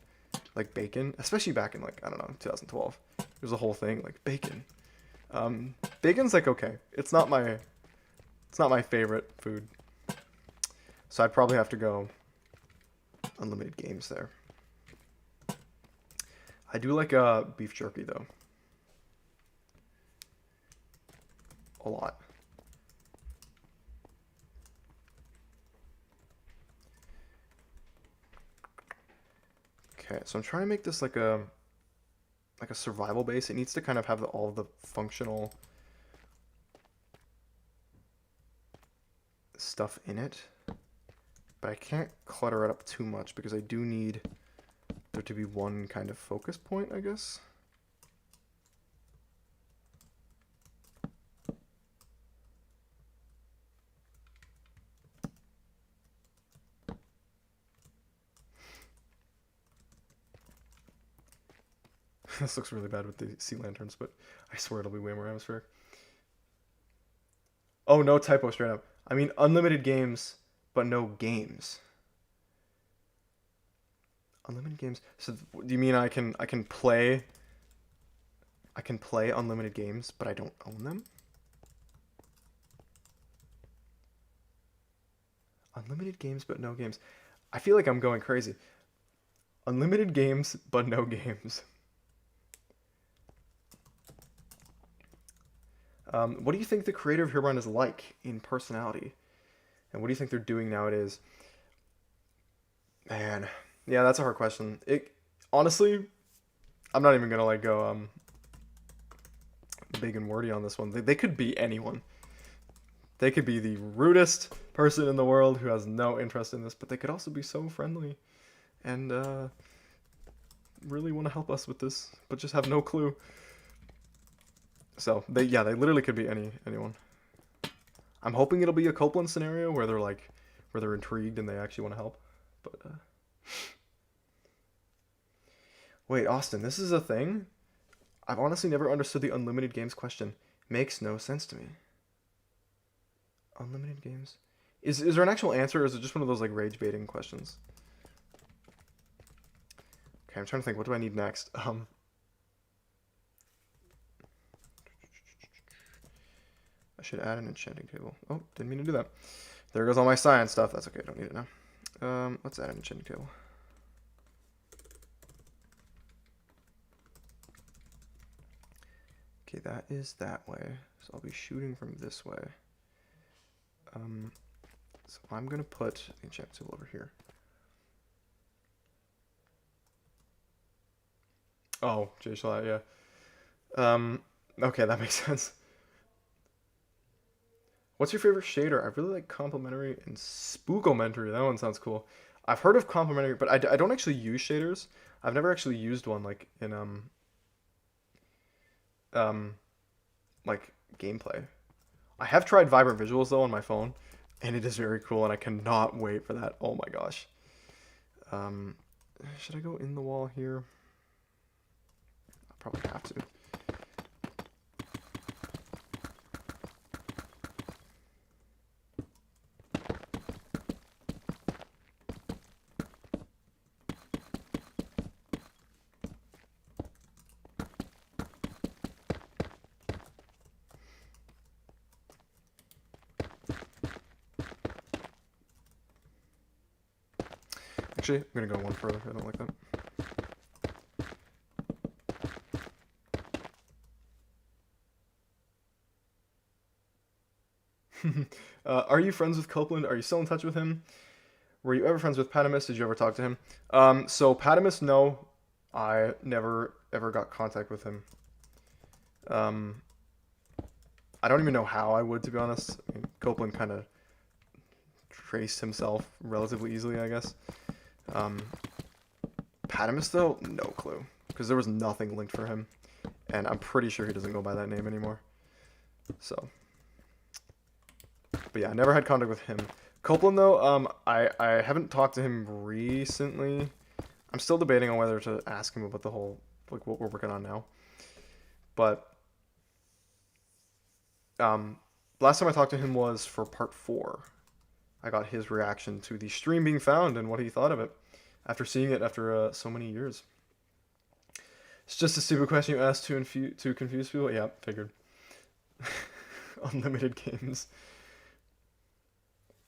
like bacon, especially back in like I don't know 2012. There's a whole thing like bacon. Bacon's like okay. It's not my favorite food. So I'd probably have to go unlimited games there. I do like beef jerky though. A lot. Okay, so I'm trying to make this like a survival base. It needs to kind of have all the functional stuff in it. But I can't clutter it up too much because I do need there to be one kind of focus point, I guess. This looks really bad with the sea lanterns, but I swear it'll be way more atmospheric. Oh, no typo straight up. I mean unlimited games, but no games. Unlimited games. So do you mean I can play unlimited games, but I don't own them? Unlimited games, but no games. I feel like I'm going crazy. Unlimited games, but no games. What do you think the creator of Herobrine is like in personality? And what do you think they're doing nowadays? Man, yeah, that's a hard question. It honestly, I'm not even gonna like go big and wordy on this one. They could be anyone. They could be the rudest person in the world who has no interest in this, but they could also be so friendly and really want to help us with this, but just have no clue. So they literally could be anyone. I'm hoping it'll be a Copeland scenario where they're intrigued and they actually want to help. But wait, Austin, this is a thing? I've honestly never understood the unlimited games question. Makes no sense to me. Unlimited games. Is there an actual answer, or is it just one of those like rage baiting questions? Okay, I'm trying to think. What do I need next? I should add an enchanting table. Oh, didn't mean to do that. There goes all my science stuff. That's okay. I don't need it now. Let's add an enchanting table. Okay, that is that way. So I'll be shooting from this way. So I'm gonna put the enchantment table over here. Oh, J Shalat, yeah. Okay, that makes sense. What's your favorite shader? I really like Complementary and Spookomentary. That one sounds cool. I've heard of Complementary, but I don't actually use shaders. I've never actually used one like in um like gameplay. I have tried Vibrant Visuals though on my phone, and it is very cool, and I cannot wait for that. Oh my gosh. Um, should I go in the wall here? I'll probably have to. Actually, I'm gonna go one further. I don't like that. Are you friends with Copeland? Are you still in touch with him? Were you ever friends with Patamus? Did you ever talk to him? So Patamus, no, I never ever got contact with him. Um, I don't even know how I would, to be honest. I mean, Copeland kind of traced himself relatively easily, I guess. Um, Patamus, though, no clue, because there was nothing linked for him, and I'm pretty sure he doesn't go by that name anymore. So, but yeah, I never had contact with him. Copeland, though, I haven't talked to him recently. I'm still debating on whether to ask him about the whole, like, what we're working on now. But last time I talked to him was for part 4. I got his reaction to the stream being found and what he thought of it after seeing it after so many years. It's just a stupid question you asked to confuse people. Yeah, figured. Unlimited games.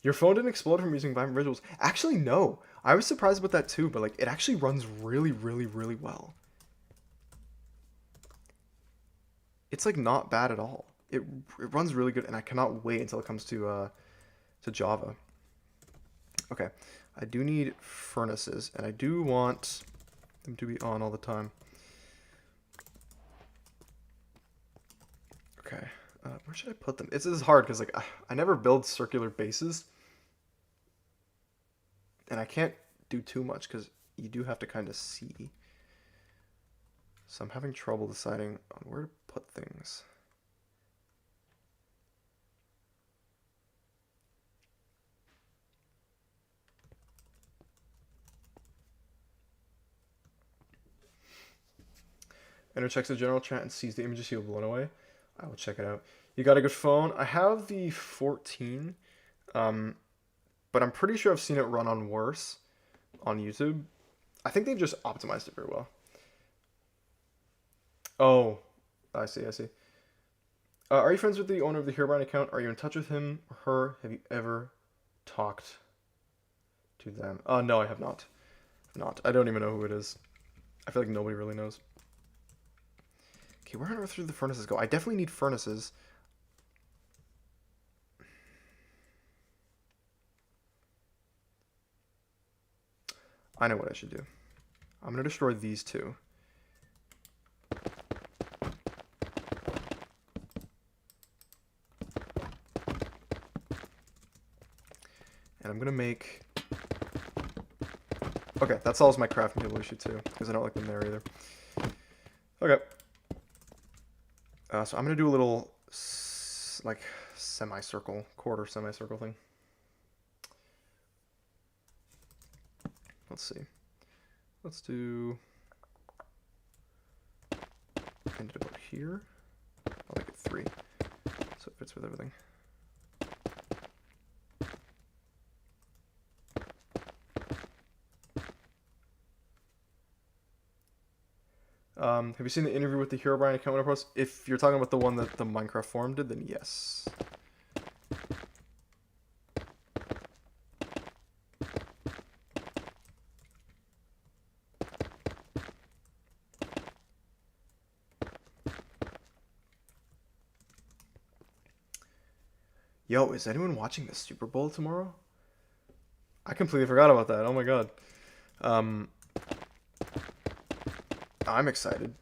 Your phone didn't explode from using vibrant visuals. Actually, no. I was surprised about that too, but like it actually runs really, really, really well. It's like not bad at all. It runs really good, and I cannot wait until it comes to Java. Okay, I do need furnaces, and I do want them to be on all the time. Okay, where should I put them? This is hard because like I never build circular bases, and I can't do too much because you do have to kind of see. So I'm having trouble deciding on where to put things. Enter checks the general chat and sees the images he'll blown away. I will check it out. You got a good phone? I have the 14, but I'm pretty sure I've seen it run on worse on YouTube. I think they've just optimized it very well. Oh, I see, I see. Are you friends with the owner of the Herobrine account? Are you in touch with him or her? Have you ever talked to them? No, I have not. I don't even know who it is. I feel like nobody really knows. Okay, where on earth do the furnaces go? I definitely need furnaces. I know what I should do. I'm going to destroy these two. And I'm going to make... Okay, that solves my crafting table issue too, because I don't like them there either. Okay. So I'm going to do a little, like, semicircle, quarter semicircle thing. Let's see. Let's do... end it about here. I'll make it 3, so it fits with everything. Have you seen the interview with the Herobrine account post? If you're talking about the one that the Minecraft forum did, then yes. Yo, is anyone watching the Super Bowl tomorrow? I completely forgot about that. Oh my god. I'm excited.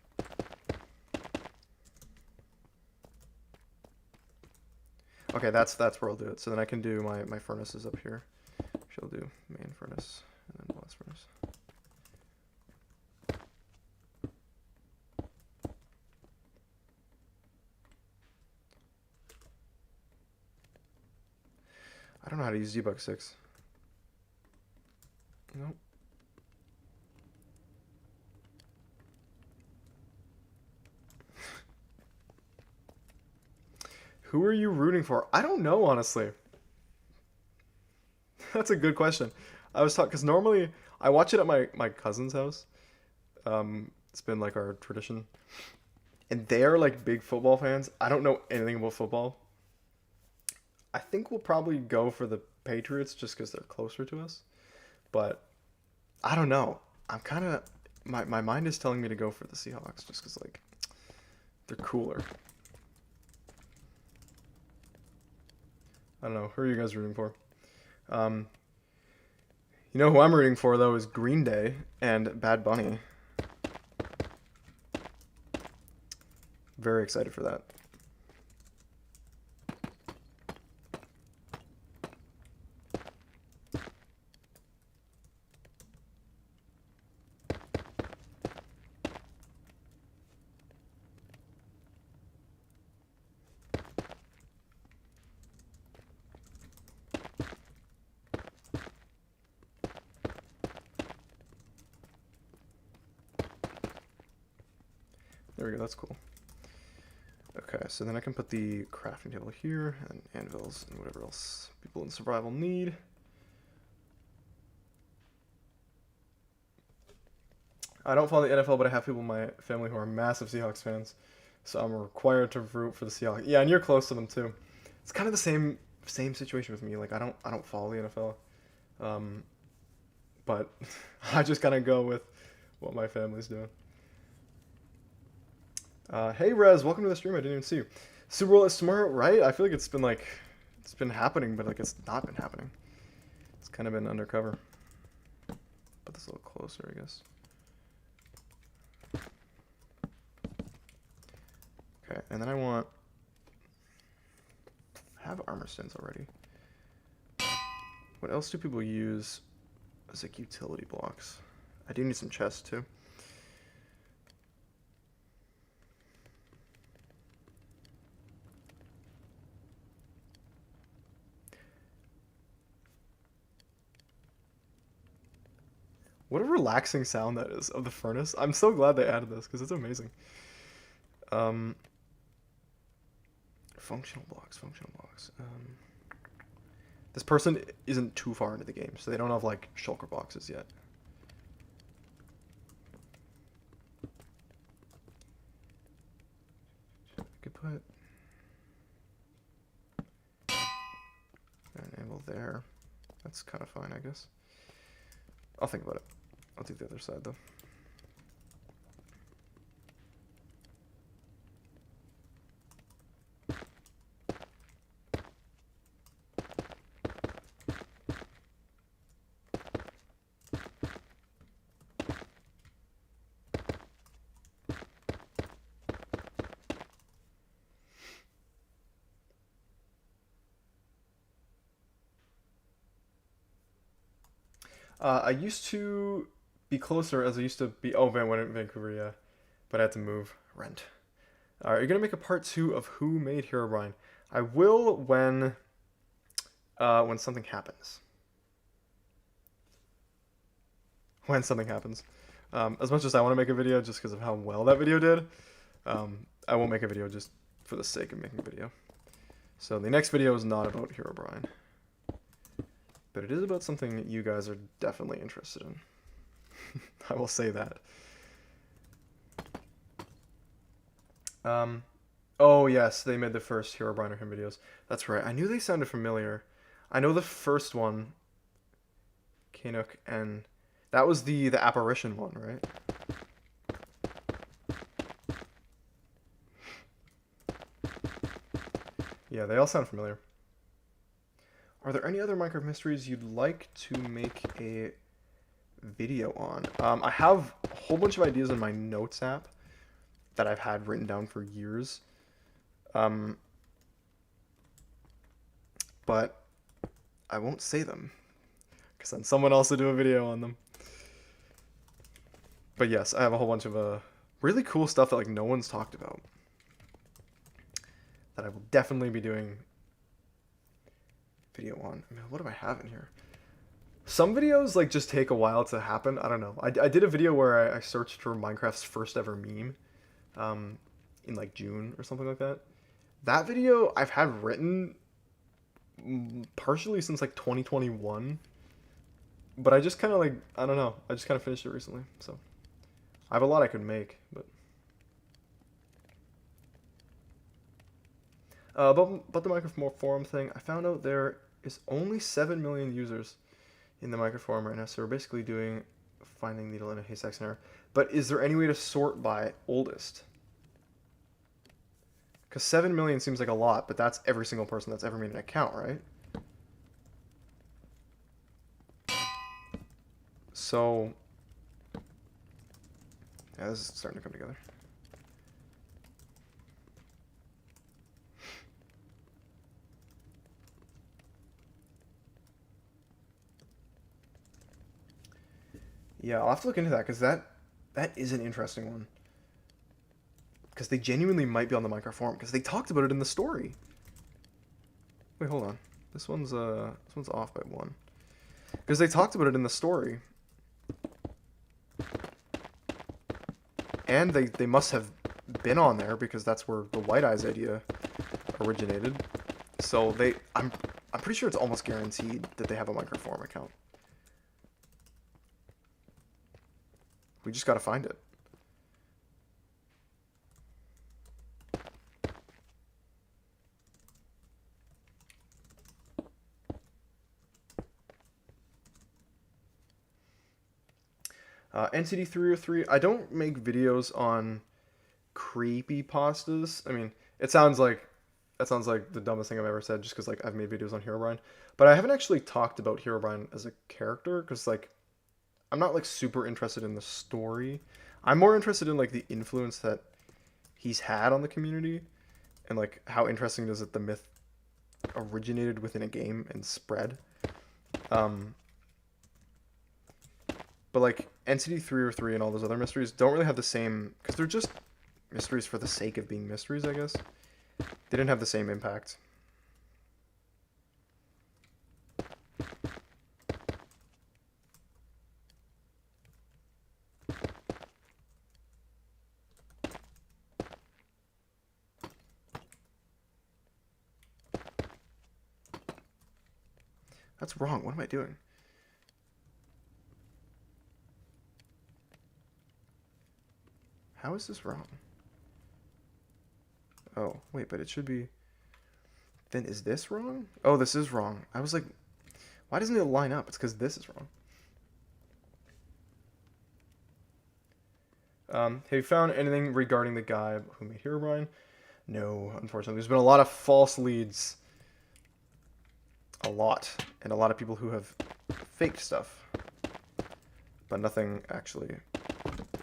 Okay, that's where I'll do it. So then I can do my furnaces up here. She'll do main furnace and then blast furnace. I don't know how to use debug 6. Nope. Who are you rooting for? I don't know, honestly. That's a good question. I was talking because normally I watch it at my cousin's house. It's been like our tradition, and they are like big football fans. I don't know anything about football. I think we'll probably go for the Patriots just because they're closer to us. But I don't know. I'm kind of my mind is telling me to go for the Seahawks just because like they're cooler. I don't know. Who are you guys rooting for? You know who I'm rooting for, though, is Green Day and Bad Bunny. Very excited for that. There we go, that's cool. Okay, so then I can put the crafting table here, and anvils, and whatever else people in survival need. I don't follow the NFL, but I have people in my family who are massive Seahawks fans, so I'm required to root for the Seahawks. Yeah, and you're close to them too. It's kind of the same situation with me. Like I don't follow the NFL, but I just kind of go with what my family's doing. Hey Rez, welcome to the stream. I didn't even see you. Super Bowl is tomorrow, right? I feel like it's been happening, but like it's not been happening. It's kind of been undercover. Put this a little closer, I guess. Okay, and then I have armor stones already. What else do people use as like utility blocks? I do need some chests too. What a relaxing sound that is of the furnace. I'm so glad they added this because it's amazing. Functional blocks. This person isn't too far into the game, so they don't have like shulker boxes yet. I could put an anvil there. That's kind of fine, I guess. I'll think about it. I'll do the other side though. I used to be closer as I used to be. Oh, man, when in Vancouver, yeah. But I had to move. Rent. Alright, you're going to make a part 2 of who made Herobrine. I will when something happens. When something happens. As much as I want to make a video just because of how well that video did, I won't make a video just for the sake of making a video. So the next video is not about Herobrine. But it is about something you guys are definitely interested in. I will say that. Oh yes, they made the first Herobrine or him videos. That's right. I knew they sounded familiar. I know the first one, Canuck, and that was the apparition one, right? Yeah, they all sound familiar. Are there any other Minecraft mysteries you'd like to make a video on? I have a whole bunch of ideas in my notes app that I've had written down for years. But I won't say them because then someone else will do a video on them. But yes, I have a whole bunch of really cool stuff that like no one's talked about that I will definitely be doing video on. I mean, what do I have in here? Some videos like just take a while to happen. I don't know. I did a video where I searched for Minecraft's first ever meme in like June or something like that. That video I've had written partially since like 2021, but I just kind of like, I don't know, I just kind of finished it recently, so I have a lot I could make. But about the Minecraft forum thing, I found out there is only 7 million users in the Minecraft forum right now, so we're basically doing finding needle in a haystack scenario. But is there any way to sort by oldest? Because 7 million seems like a lot, but that's every single person that's ever made an account, right? So yeah, this is starting to come together. Yeah, I'll have to look into that because that is an interesting one. Because they genuinely might be on the Minecraft forum because they talked about it in the story. Wait, hold on. This one's off by 1. Because they talked about it in the story. And they must have been on there because that's where the White Eyes idea originated. So I'm pretty sure it's almost guaranteed that they have a Microforum account. We just gotta find it. NCD303, I don't make videos on creepy pastas. I mean, that sounds like the dumbest thing I've ever said just because like I've made videos on Herobrine. But I haven't actually talked about Herobrine as a character because like I'm not like super interested in the story. I'm more interested in like the influence that he's had on the community and like how interesting it is that the myth originated within a game and spread. But like NCD303 and all those other mysteries don't really have the same, because they're just mysteries for the sake of being mysteries, I guess. They didn't have the same impact. That's wrong. What am I doing? How is this wrong? Oh, wait, but it should be... Then is this wrong? Oh, this is wrong. I was like, why doesn't it line up? It's because this is wrong. Have you found anything regarding the guy who made Herobrine? No, unfortunately. There's been a lot of false leads. A lot. And a lot of people who have faked stuff. But nothing actually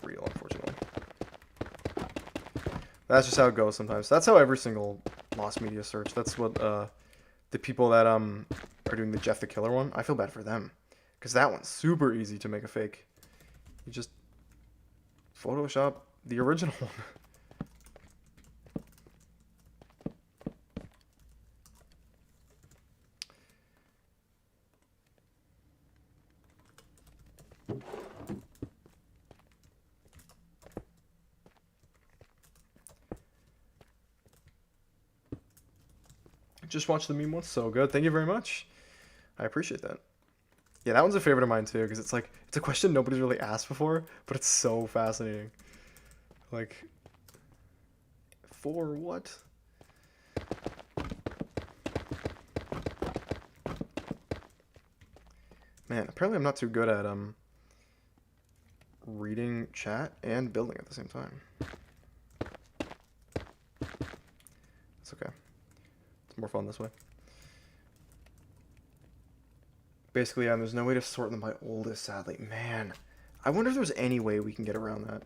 real, unfortunately. That's just how it goes sometimes. That's how every single lost media search. That's what the people that are doing the Jeff the Killer one. I feel bad for them because that one's super easy to make a fake. You just Photoshop the original one. Just watched the meme once, so good. Thank you very much. I appreciate that. Yeah, that one's a favorite of mine too, because it's like, it's a question nobody's really asked before, but it's so fascinating. Like, for what? Man, apparently I'm not too good at reading chat and building at the same time. It's okay. It's more fun this way. Basically, yeah, there's no way to sort them by oldest, sadly. Man, I wonder if there's any way we can get around that.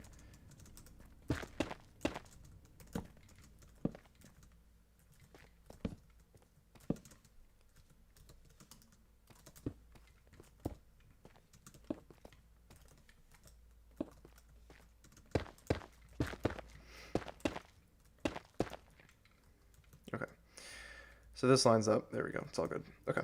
Okay. So this lines up. There we go. It's all good. Okay.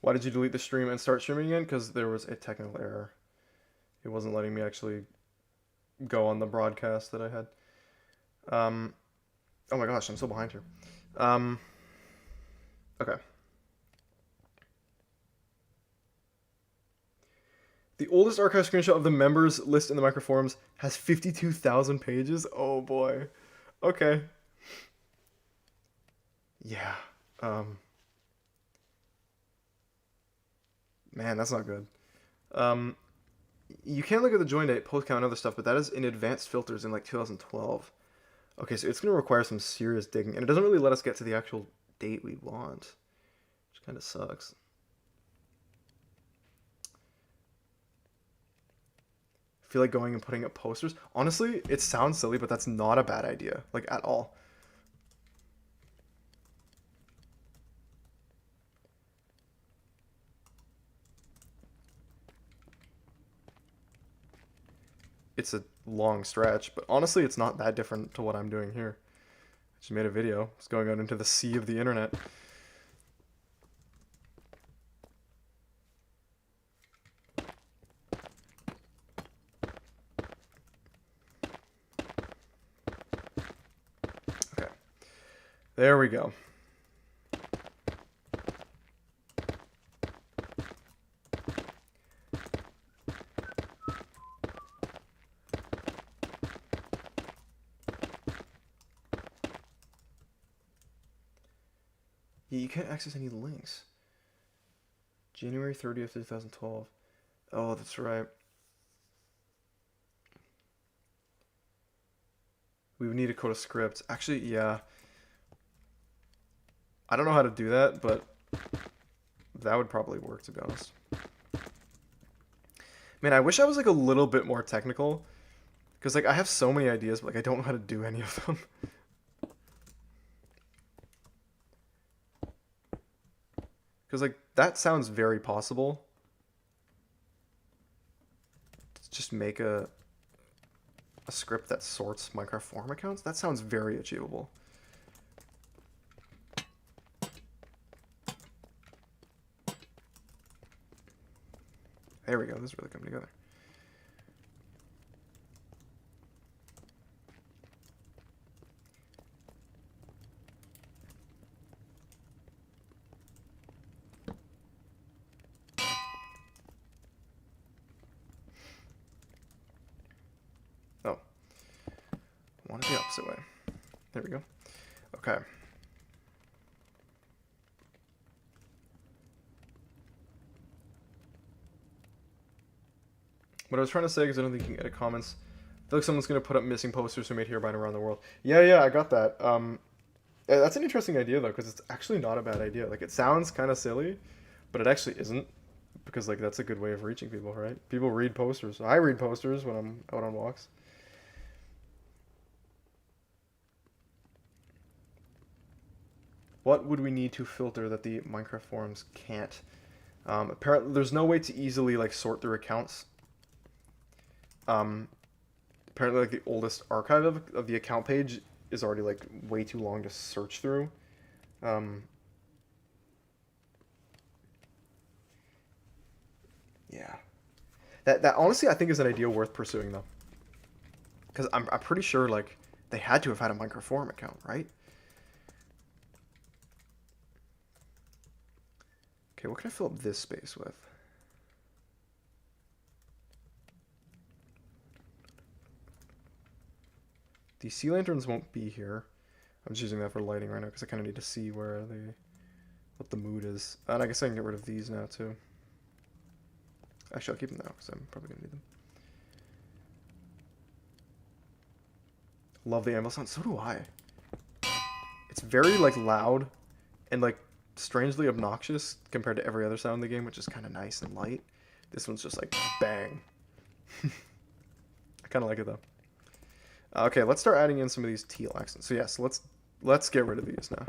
Why did you delete the stream and start streaming again? Because there was a technical error. It wasn't letting me actually go on the broadcast that I had. Oh my gosh, I'm so behind here. Okay. The oldest archive screenshot of the members list in the microforums has 52,000 pages. Oh boy. Okay. Yeah. Man, that's not good. You can look at the join date, post count, and other stuff, but that is in advanced filters in like 2012. Okay, so it's going to require some serious digging, and it doesn't really let us get to the actual date we want, which kind of sucks. I feel like going and putting up posters. Honestly, it sounds silly, but that's not a bad idea, like at all. it's a long stretch, but honestly, it's not that different to what I'm doing here. I just made a video. It's going out into the sea of the internet. Okay. There we go. You can't access any links. January 30th, 2012. Oh, that's right. We would need to code a script. Actually, yeah. I don't know how to do that, but that would probably work, to be honest. Man, I wish I was like a little bit more technical. Because like I have so many ideas, but like I don't know how to do any of them. Because like that sounds very possible. Just make a script that sorts Minecraft forum accounts. That sounds very achievable. There we go. This is really coming together. Oh. I want it the opposite way. There we go. Okay. What I was trying to say, because I don't think you can edit comments. I feel like someone's going to put up missing posters who made Hereby around the world. Yeah, I got that. That's an interesting idea, though, because it's actually not a bad idea. Like, it sounds kind of silly, but it actually isn't. Because, like, that's a good way of reaching people, right? People read posters. I read posters when I'm out on walks. What would we need to filter that the Minecraft forums can't? Apparently, there's no way to easily, like, sort through accounts. Apparently, like, the oldest archive of the account page is already, like, way too long to search through. Yeah. That honestly, I think is an idea worth pursuing, though. Because I'm pretty sure, like, they had to have had a Minecraft forum account, right? Okay, what can I fill up this space with? The sea lanterns won't be here. I'm just using that for lighting right now because I kind of need to see what the mood is. And I guess I can get rid of these now too. Actually, I'll keep them now because I'm probably gonna need them. Love the anvil sound. So do I. It's very like loud and like strangely obnoxious compared to every other sound in the game, which is kind of nice and light. This one's just like bang. I kind of like it though. Okay, let's start adding in some of these teal accents. So yes, let's get rid of these now.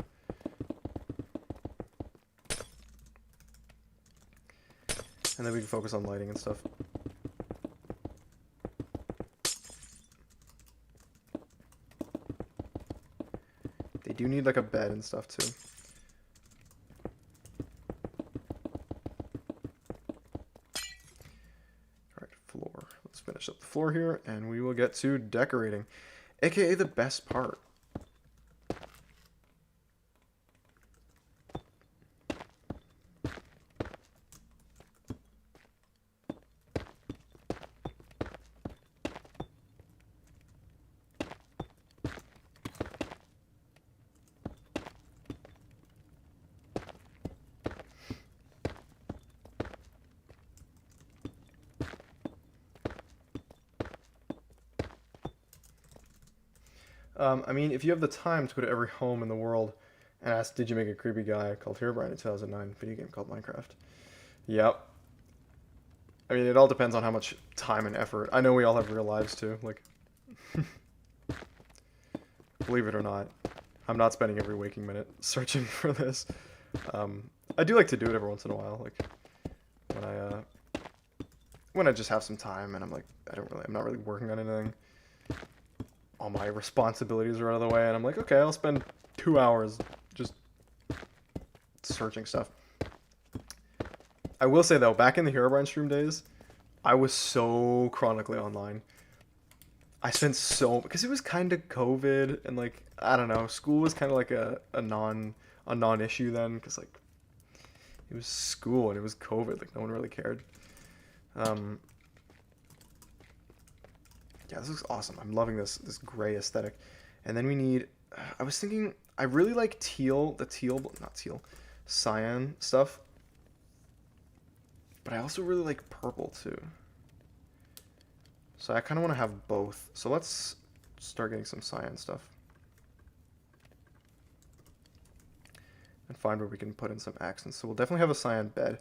And then we can focus on lighting and stuff. They do need like a bed and stuff too. Alright, floor. Let's finish up the floor here and we will get to decorating. AKA the best part. I mean, if you have the time to go to every home in the world and ask, did you make a creepy guy called Herobrine in 2009 video game called Minecraft? Yep. I mean, it all depends on how much time and effort. I know we all have real lives too. Like, believe it or not, I'm not spending every waking minute searching for this. I do like to do it every once in a while, like when I just have some time and I'm like, I'm not really working on anything. All my responsibilities are out of the way, and I'm like, okay, I'll spend 2 hours just searching stuff. I will say though, back in the Herobrine stream days, I was so chronically online. I spent so, because it was kind of COVID and like I don't know, school was kind of like a non-issue then, because like it was school and it was COVID, like no one really cared. Yeah, this looks awesome. I'm loving this gray aesthetic. And then we need, I was thinking, I really like not teal, cyan stuff. But I also really like purple too. So I kind of want to have both. So let's start getting some cyan stuff. And find where we can put in some accents. So we'll definitely have a cyan bed.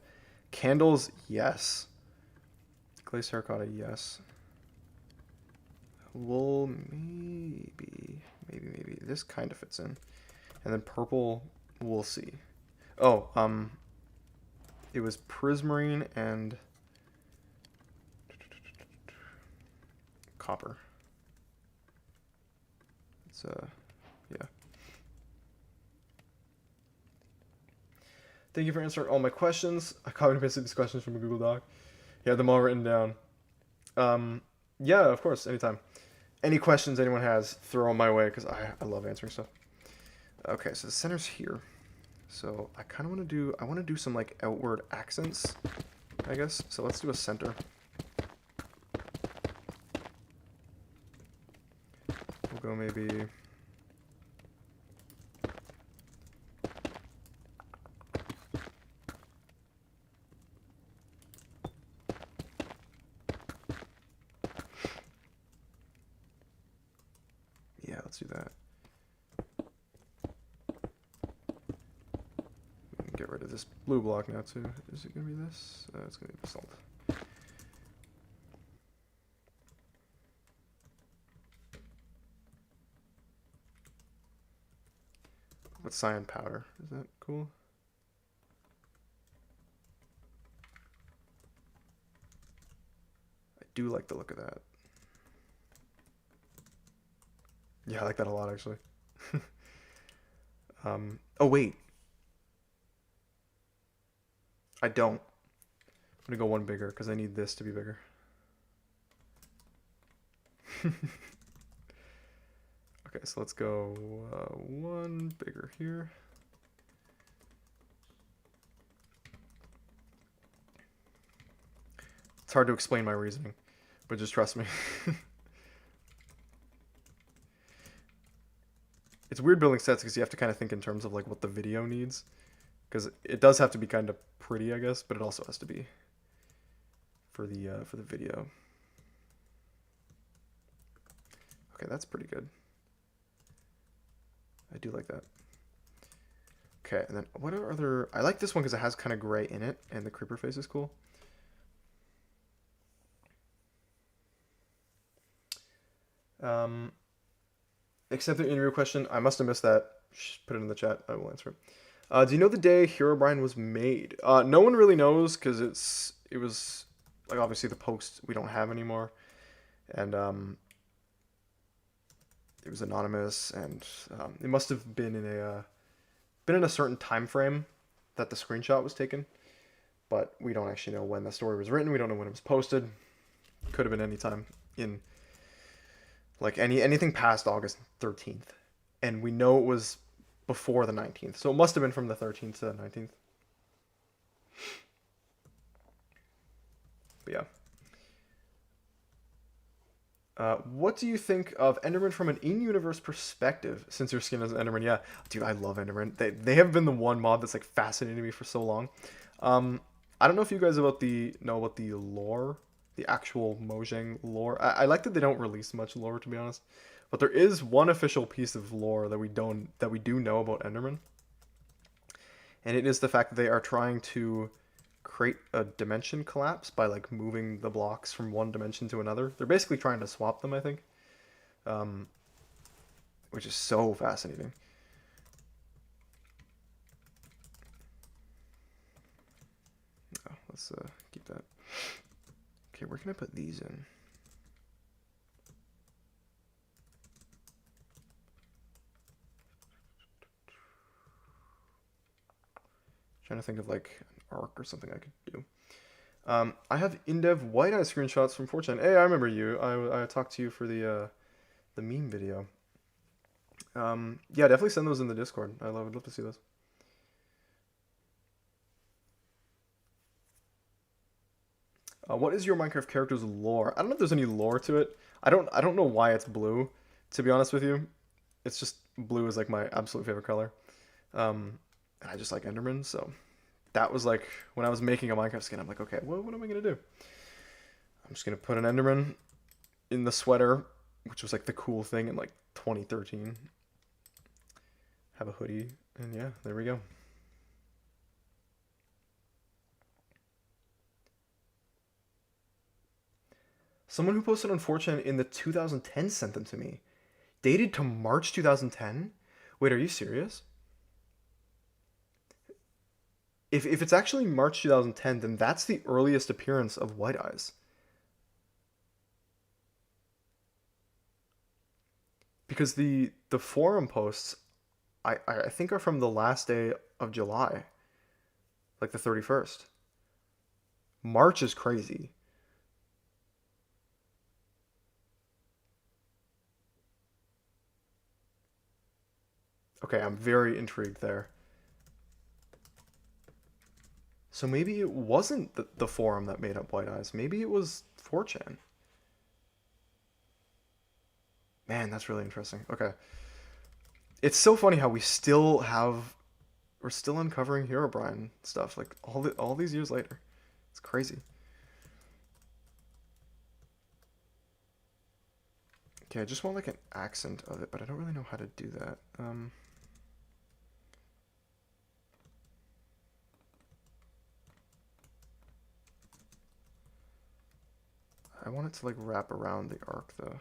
Candles, yes. Glaze terracotta, yes. Well, maybe this kind of fits in. And then purple, we'll see. Oh, it was prismarine and copper. It's yeah. Thank you for answering all my questions. I copied and pasted these questions from a Google Doc. You have them all written down. Yeah, of course, anytime. Any questions anyone has, throw them my way, because I love answering stuff. Okay, so the center's here. So I kind of want to do some like outward accents, I guess. So let's do a center. We'll go maybe... Yeah, let's do that. We can get rid of this blue block now too. Is it going to be this? It's going to be basalt. With cyan powder. Is that cool? I do like the look of that. Yeah, I like that a lot, actually. Oh, wait. I don't. I'm going to go one bigger, because I need this to be bigger. Okay, so let's go one bigger here. It's hard to explain my reasoning, but just trust me. It's weird building sets because you have to kind of think in terms of like what the video needs, because it does have to be kind of pretty, I guess, but it also has to be for the video. Okay, that's pretty good. I do like that. Okay, and then what are other... I like this one because it has kind of gray in it, and the creeper face is cool. Accept the interview question. I must have missed that. Just put it in the chat. I will answer it. Do you know the day Herobrine was made? No one really knows because it was like obviously the post we don't have anymore, and it was anonymous, and it must have been in a certain time frame that the screenshot was taken, but we don't actually know when the story was written. We don't know when it was posted. Could have been any time in like anything past August 13th, and we know it was before the 19th, so it must have been from the 13th to the 19th. But yeah. What do you think of Enderman from an in-universe perspective, since your skin is Enderman? Yeah, dude, I love Enderman. They have been the one mob that's like fascinated me for so long. I don't know if you guys know about the lore, the actual Mojang lore. I like that they don't release much lore, to be honest. But there is one official piece of lore that we do know about Enderman. And it is the fact that they are trying to create a dimension collapse by like moving the blocks from one dimension to another. They're basically trying to swap them, I think. Which is so fascinating. Oh, let's keep that. Okay, where can I put these in? Trying to think of like an arc or something I could do. I have in-dev white eye screenshots from 4chan. Hey, I remember you. I talked to you for the meme video. Yeah, definitely send those in the Discord. Would love to see those. What is your Minecraft character's lore? I don't know if there's any lore to it. I don't know why it's blue, to be honest with you. It's just blue is like my absolute favorite color. And I just like Enderman, so that was like when I was making a Minecraft skin, I'm like, okay, well, what am I gonna do? I'm just gonna put an Enderman in the sweater, which was like the cool thing in like 2013. Have a hoodie, and yeah, there we go. Someone who posted on 4chan in the 2010 sent them to me. Dated to March 2010? Wait, are you serious? If it's actually March 2010, then that's the earliest appearance of White Eyes. Because the forum posts, I think are from the last day of July. Like the 31st. March is crazy. Okay, I'm very intrigued there. So maybe it wasn't the forum that made up White Eyes. Maybe it was 4chan. Man, that's really interesting. Okay. It's so funny how we're still uncovering Herobrine stuff like all these years later. It's crazy. Okay, I just want like an accent of it, but I don't really know how to do that. I want it to like wrap around the arc though.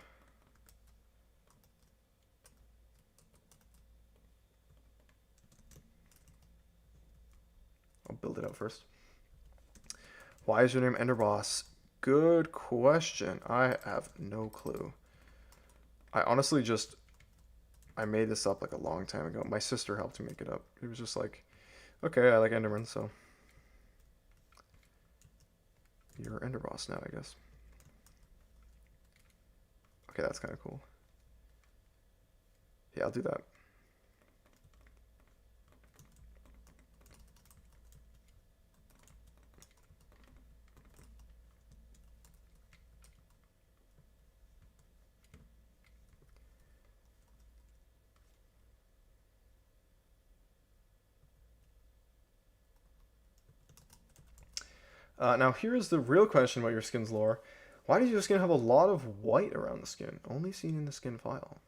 I'll build it out first. Why is your name Enderboss? Good question. I have no clue. I honestly I made this up like a long time ago. My sister helped me make it up. It was just like, okay, I like Enderman, so you're Enderboss now, I guess. Okay, that's kind of cool. Yeah, I'll do that. Now here's the real question about your skin's lore. Why does your skin have a lot of white around the skin? Only seen in the skin file.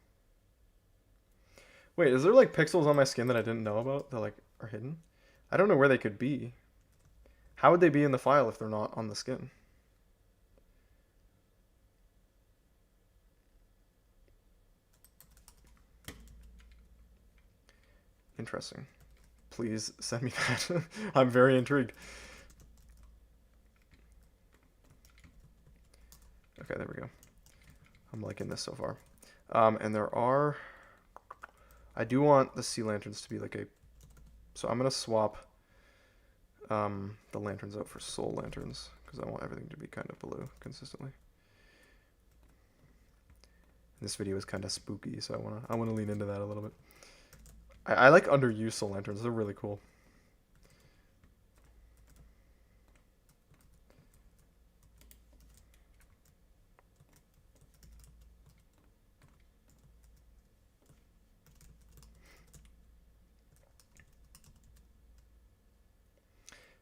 Wait, is there like pixels on my skin that I didn't know about that like are hidden? I don't know where they could be. How would they be in the file if they're not on the skin? Interesting. Please send me that. I'm very intrigued. Okay, there we go. I'm liking this so far. And there are... I do want the sea lanterns to be like a... So I'm going to swap the lanterns out for soul lanterns, because I want everything to be kind of blue consistently. This video is kind of spooky, so I wanna lean into that a little bit. I like underused soul lanterns. They're really cool.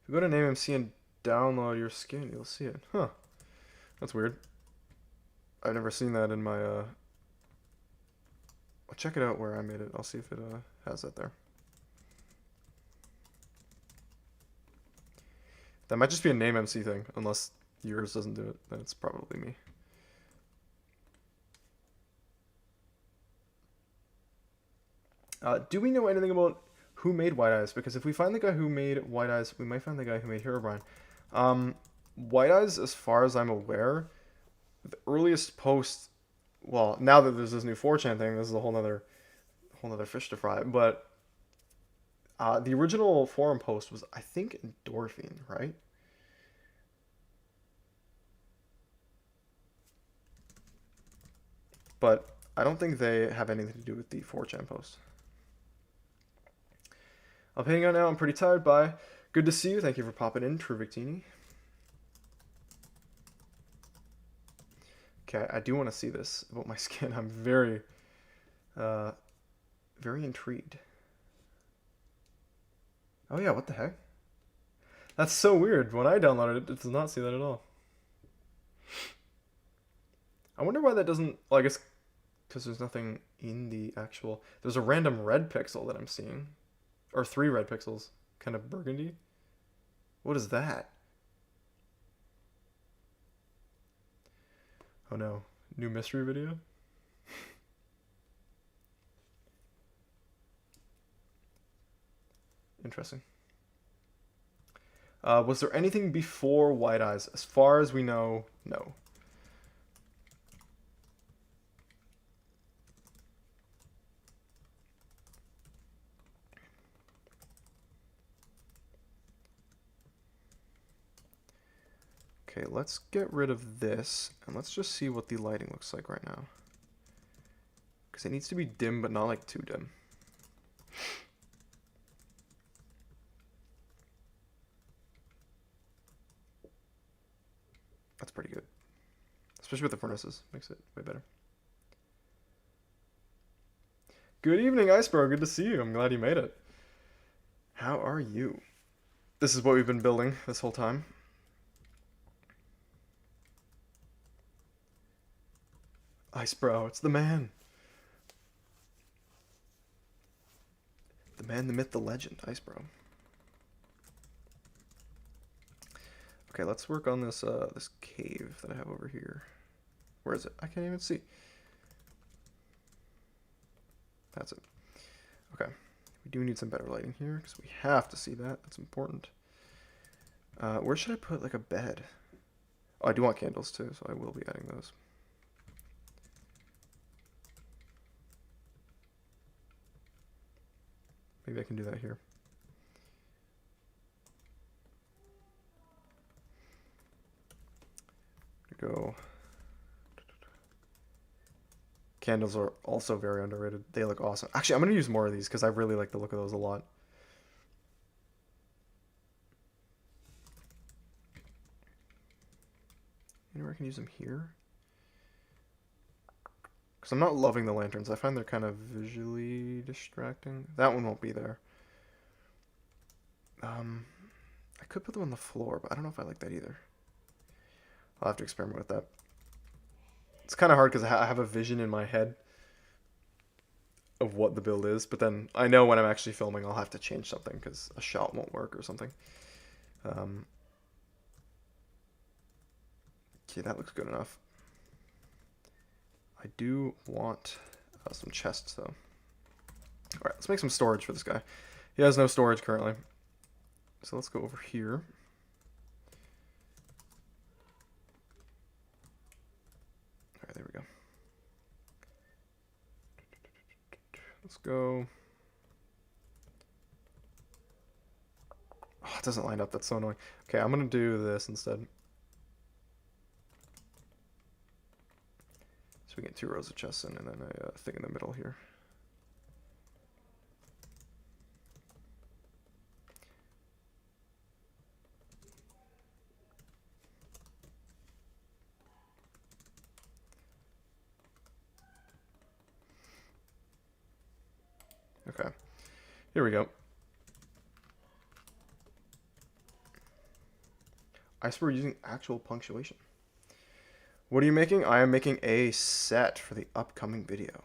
If you go to NameMC and download your skin, you'll see it. Huh. That's weird. I've never seen that in my, I'll check it out where I made it. I'll see if it has that there. That might just be a NameMC thing, unless yours doesn't do it. Then it's probably me. Do we know anything about who made White Eyes? Because if we find the guy who made White Eyes, we might find the guy who made Herobrine. White Eyes, as far as I'm aware, the earliest post. Well, now that there's this new 4chan thing, this is a whole nother fish to fry. But the original forum post was, I think, endorphin, right? But I don't think they have anything to do with the 4chan post. I'm heading out now. I'm pretty tired. Bye. Good to see you. Thank you for popping in, True Victini. Okay, I do want to see this about my skin. I'm very, very intrigued. Oh yeah, what the heck? That's so weird. When I downloaded it, it does not see that at all. I wonder why that doesn't. Well, I guess because there's nothing in the actual. There's a random red pixel that I'm seeing, or 3 red pixels, kind of burgundy. What is that? Oh no, new mystery video? Interesting. Was there anything before White Eyes? As far as we know, no. Okay, let's get rid of this, and let's just see what the lighting looks like right now. Because it needs to be dim, but not like too dim. That's pretty good. Especially with the furnaces. Makes it way better. Good evening, Icebro. Good to see you. I'm glad you made it. How are you? This is what we've been building this whole time. Icebro, it's the man. The man, the myth, the legend, Icebro. Okay, let's work on this this cave that I have over here. Where is it? I can't even see. That's it. Okay. We do need some better lighting here because we have to see that. That's important. Where should I put like a bed? Oh, I do want candles too, so I will be adding those. Maybe I can do that here. Go. Candles are also very underrated. They look awesome. Actually, I'm going to use more of these because I really like the look of those a lot. Anywhere I can use them here? Because I'm not loving the lanterns. I find they're kind of visually distracting. That one won't be there. I could put them on the floor, but I don't know if I like that either. I'll have to experiment with that. It's kind of hard because I have a vision in my head of what the build is, but then I know when I'm actually filming I'll have to change something because a shot won't work or something. Okay, that looks good enough. I do want some chests though. Alright, let's make some storage for this guy. He has no storage currently. So let's go over here. Alright, there we go. Let's go. Oh, it doesn't line up. That's so annoying. Okay, I'm going to do this instead. So we get 2 rows of chests in and then a thing in the middle here. Okay, here we go. I swear we're using actual punctuation. What are you making? I am making a set for the upcoming video.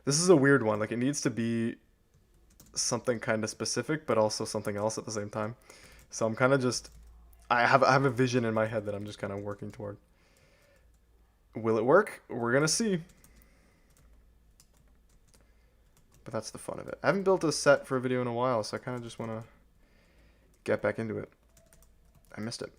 This is a weird one. Like, it needs to be something kind of specific, but also something else at the same time. So I'm kind of just... I have a vision in my head that I'm just kind of working toward. Will it work? We're going to see. But that's the fun of it. I haven't built a set for a video in a while, so I kind of just want to get back into it. I missed it.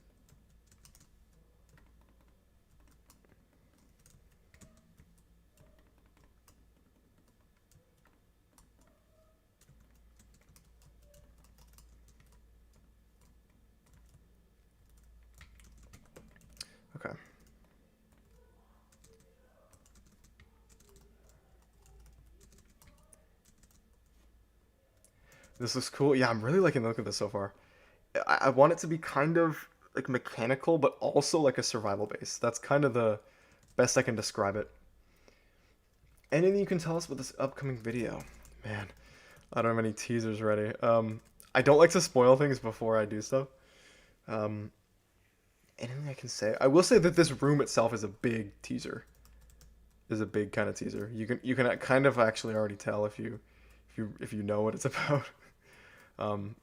Okay. This looks cool. Yeah, I'm really liking the look of this so far. I want it to be kind of like mechanical, but also like a survival base. That's kind of the best I can describe it. Anything you can tell us about this upcoming video? Man, I don't have any teasers ready. I don't like to spoil things before I do stuff. Um, Anything I can say? I will say that this room itself is a big teaser. Is a big kind of teaser. You can kind of actually already tell if you know what it's about. Um,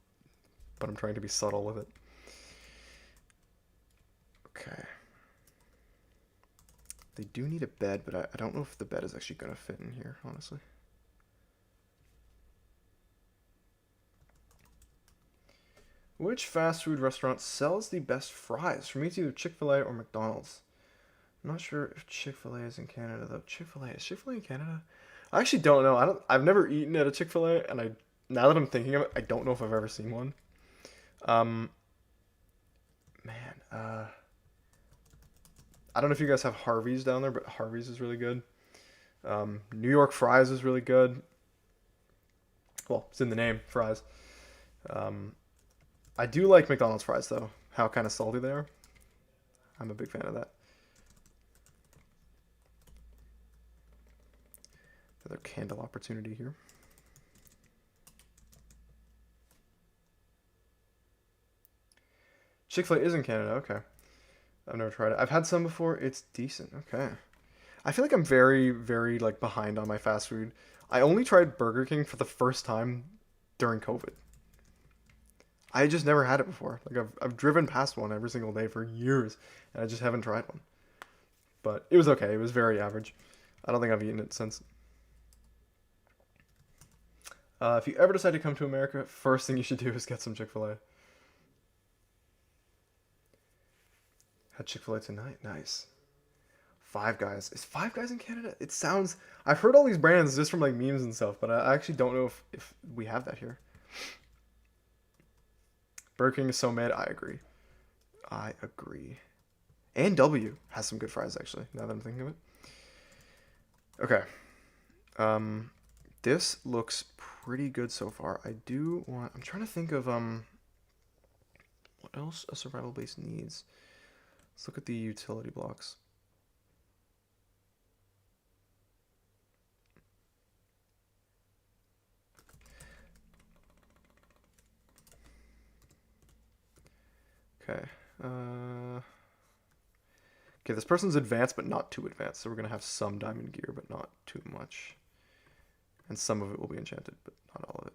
but I'm trying to be subtle with it. Okay. They do need a bed, but I don't know if the bed is actually gonna fit in here, honestly. Which fast food restaurant sells the best fries? For me, it's either Chick-fil-A or McDonald's. I'm not sure if Chick-fil-A is in Canada though. Is Chick-fil-A in Canada? I actually don't know. I've never eaten at a Chick-fil-A, and now that I'm thinking of it, I don't know if I've ever seen one. Um, man, I don't know if you guys have Harvey's down there, but Harvey's is really good. New York fries is really good. Well, it's in the name, fries. Um, I do like McDonald's fries though. How kind of salty they are. I'm a big fan of that. Another candle opportunity here. Chick-fil-A is in Canada. Okay. I've never tried it. I've had some before. It's decent. Okay. I feel like I'm very, very like behind on my fast food. I only tried Burger King for the first time during COVID. I just never had it before. Like I've driven past one every single day for years, and I just haven't tried one. But it was okay. It was very average. I don't think I've eaten it since. If you ever decide to come to America, first thing you should do is get some Chick-fil-A. Had Chick-fil-A tonight. Nice. Five Guys. Is Five Guys in Canada? It sounds. I've heard all these brands just from like memes and stuff, but I actually don't know if we have that here. Burger King is so mad. I agree. I agree. And W has some good fries actually. Now that I'm thinking of it. Okay. This looks pretty good so far. I do want. I'm trying to think of what else a survival base needs. Let's look at the utility blocks. Okay. Okay, this person's advanced, but not too advanced. So we're going to have some diamond gear, but not too much. And some of it will be enchanted, but not all of it.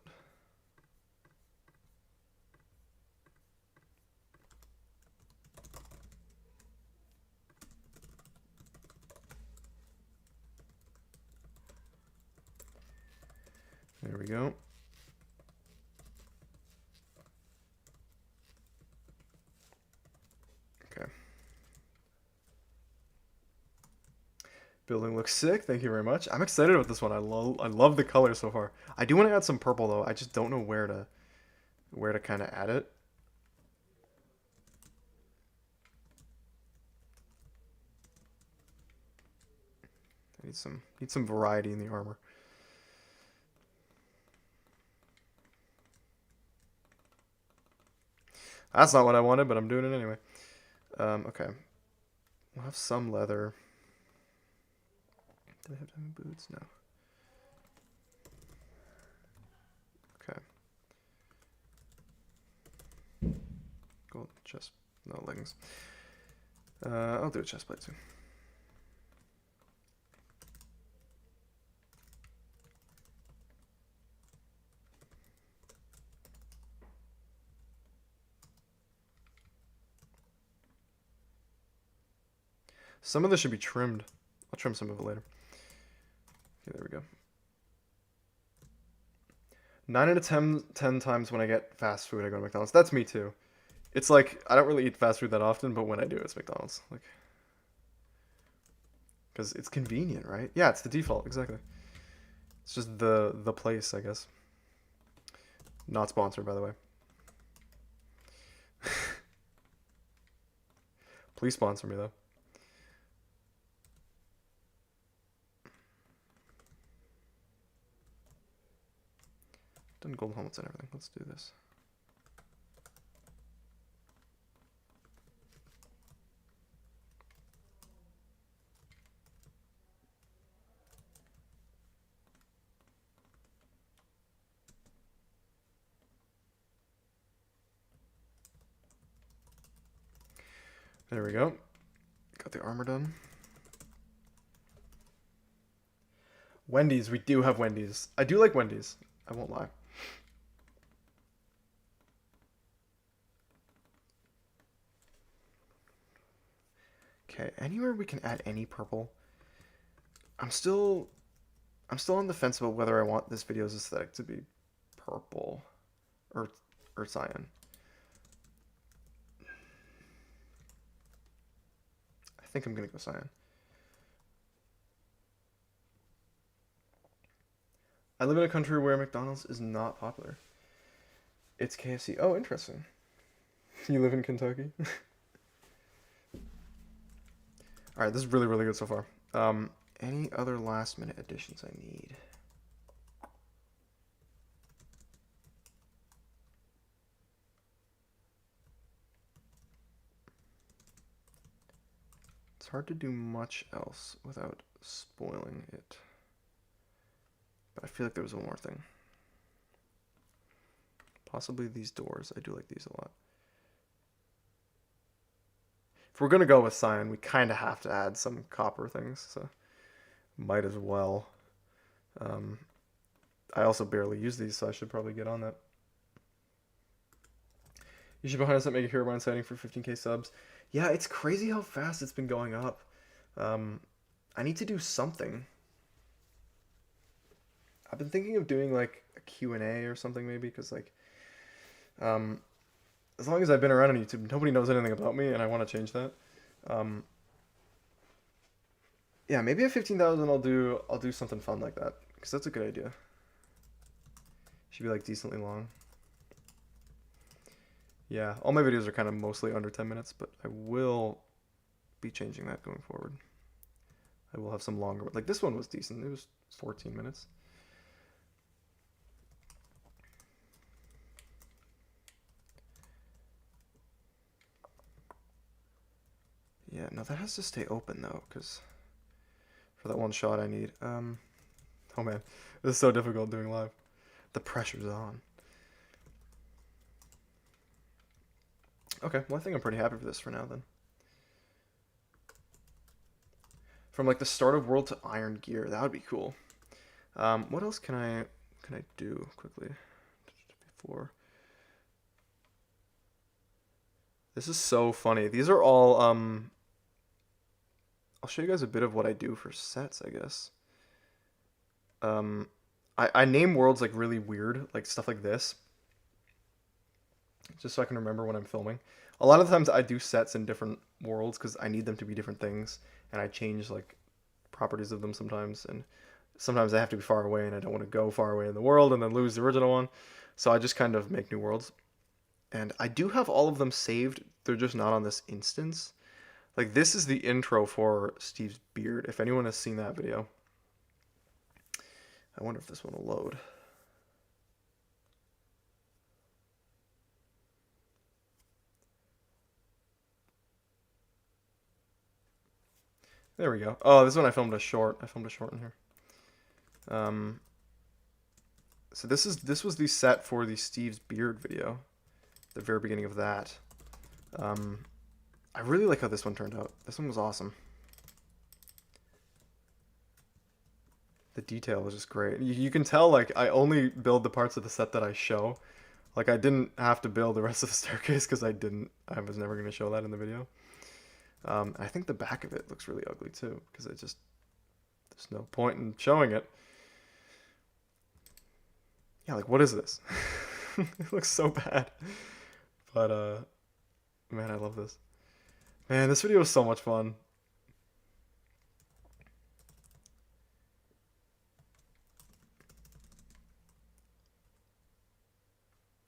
There we go. Okay. Building looks sick. Thank you very much. I'm excited about this one. I love the color so far. I do want to add some purple though. I just don't know where to kind of add it. I need some variety in the armor. That's not what I wanted, but I'm doing it anyway. Okay. We'll have some leather. Do I have diamond boots? No. Okay. Gold chest. No leggings. I'll do a chest plate too. Some of this should be trimmed. I'll trim some of it later. Okay, there we go. 9 out of 10 times when I get fast food, I go to McDonald's. That's me too. It's like I don't really eat fast food that often, but when I do, it's McDonald's. Like, because it's convenient, right? Yeah, it's the default, exactly. It's just the place, I guess. Not sponsored, by the way. Please sponsor me though. Done gold helmets and everything. Let's do this. There we go. Got the armor done. Wendy's. We do have Wendy's. I do like Wendy's. I won't lie. Okay, anywhere we can add any purple. I'm still on the fence about whether I want this video's aesthetic to be purple or cyan. I think I'm gonna go cyan. I live in a country where McDonald's is not popular. It's KFC. Oh, interesting. You live in Kentucky? Alright, this is really, really good so far. Any other last minute additions I need? It's hard to do much else without spoiling it. But I feel like there was one more thing. Possibly these doors. I do like these a lot. If we're gonna go with cyan, we kind of have to add some copper things, so might as well. I also barely use these, so I should probably get on that. You should behind us make a Herobrine sighting for 15k subs. Yeah, it's crazy how fast it's been going up. I need to do something. I've been thinking of doing like a Q&A or something maybe, because like, as long as I've been around on YouTube, nobody knows anything about me, and I want to change that. Yeah, maybe at 15,000 I'll do something fun like that, because that's a good idea. Should be like decently long. Yeah, all my videos are kind of mostly under 10 minutes, but I will be changing that going forward. I will have some longer, like this one was decent. It was 14 minutes. Yeah, no, that has to stay open though, because for that one shot I need. Oh man, this is so difficult doing live. The pressure's on. Okay, well I think I'm pretty happy for this for now then. From like the start of world to iron gear, that would be cool. What else can I do quickly before? This is so funny. These are all I'll show you guys a bit of what I do for sets, I guess. I name worlds like really weird, like stuff like this, just so I can remember when I'm filming. A lot of times I do sets in different worlds because I need them to be different things, and I change like properties of them sometimes, and sometimes they have to be far away, and I don't want to go far away in the world and then lose the original one. So I just kind of make new worlds. And I do have all of them saved, they're just not on this instance. Like, this is the intro for Steve's beard, if anyone has seen that video. I wonder if this one will load. There we go. Oh, this one I filmed a short. I filmed a short in here. So this was the set for the Steve's beard video. The very beginning of that. I really like how this one turned out. This one was awesome. The detail was just great. You can tell, like, I only build the parts of the set that I show. Like, I didn't have to build the rest of the staircase because I was never going to show that in the video. I think the back of it looks really ugly too, because there's no point in showing it. Yeah, like, what is this? It looks so bad. But Man, I love this. Man, this video was so much fun.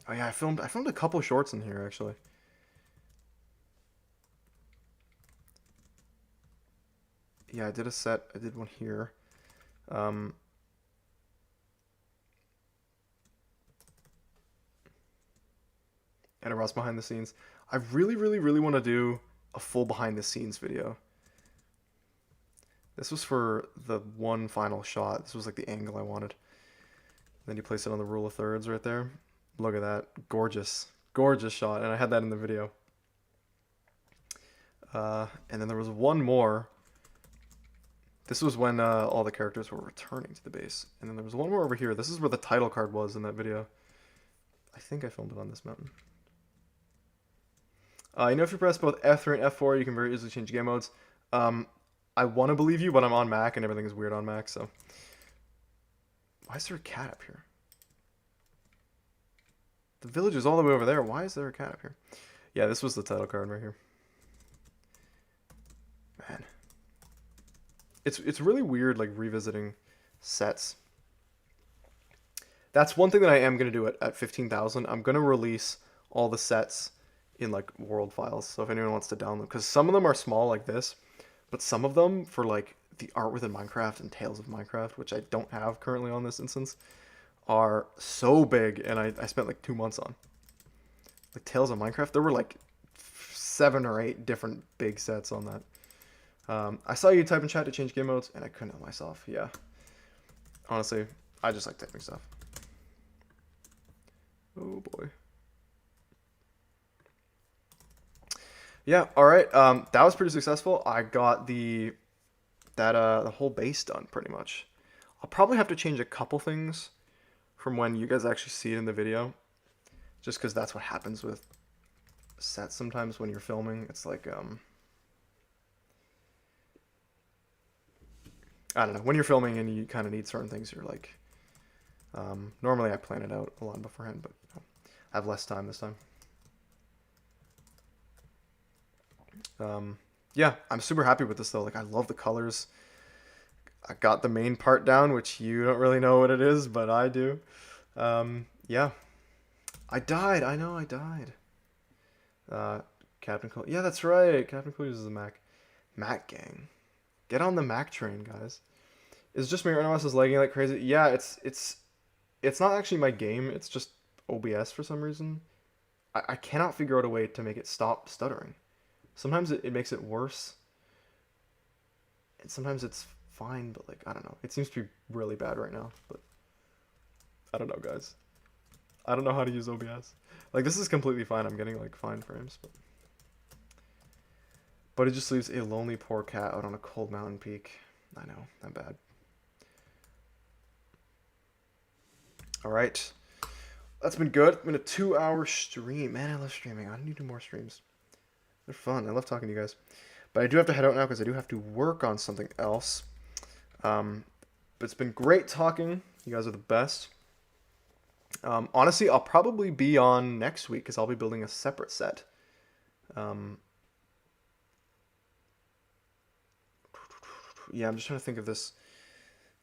Oh yeah, I filmed a couple shorts in here actually. Yeah, I did a set. I did one here. Um, and a Ross behind the scenes. I really, really, really want to do a full behind the scenes video. This was for the one final shot. This was like the angle I wanted. Then you place it on the rule of thirds right there. Look at that. Gorgeous. Gorgeous shot. And I had that in the video. And then there was one more. This was when all the characters were returning to the base. And then there was one more over here. This is where the title card was in that video. I think I filmed it on this mountain. You know, if you press both F3 and F4, you can very easily change game modes. I want to believe you, but I'm on Mac, and everything is weird on Mac, so... Why is there a cat up here? The village is all the way over there. Why is there a cat up here? Yeah, this was the title card right here. Man. It's really weird, like, revisiting sets. That's one thing that I am going to do at 15,000. I'm going to release all the sets in, like, world files. So if anyone wants to download... Because some of them are small like this. But some of them, for like the art within Minecraft and Tales of Minecraft, which I don't have currently on this instance, are so big, and I spent like 2 months on. Like Tales of Minecraft, there were like 7 or 8 different big sets on that. I saw you type in chat to change game modes, and I couldn't help myself. Yeah. Honestly, I just like typing stuff. Oh boy. Yeah, all right. That was pretty successful. I got the whole base done pretty much. I'll probably have to change a couple things from when you guys actually see it in the video, just because that's what happens with sets sometimes when you're filming. It's like I don't know, when you're filming and you kind of need certain things, you're like normally I plan it out a lot beforehand, but you know, I have less time this time. Yeah, I'm super happy with this though. Like, I love the colors. I got the main part down, which you don't really know what it is, but I do. Yeah. I died. I know I died. Captain Cool. Yeah, that's right. Captain Cool uses a Mac. Mac gang. Get on the Mac train, guys. Is just me or Enderboss is lagging like crazy? Yeah, it's not actually my game. It's just OBS for some reason. I cannot figure out a way to make it stop stuttering. Sometimes it makes it worse. And sometimes it's fine, but like, I don't know. It seems to be really bad right now, but I don't know, guys. I don't know how to use OBS. Like, this is completely fine. I'm getting like fine frames, but it just leaves a lonely poor cat out on a cold mountain peak. I know, I'm bad. All right. That's been good. It's been a 2-hour stream. Man, I love streaming. I need to do more streams. They're fun. I love talking to you guys. But I do have to head out now because I do have to work on something else. But it's been great talking. You guys are the best. Honestly, I'll probably be on next week because I'll be building a separate set. Yeah, I'm just trying to think of this.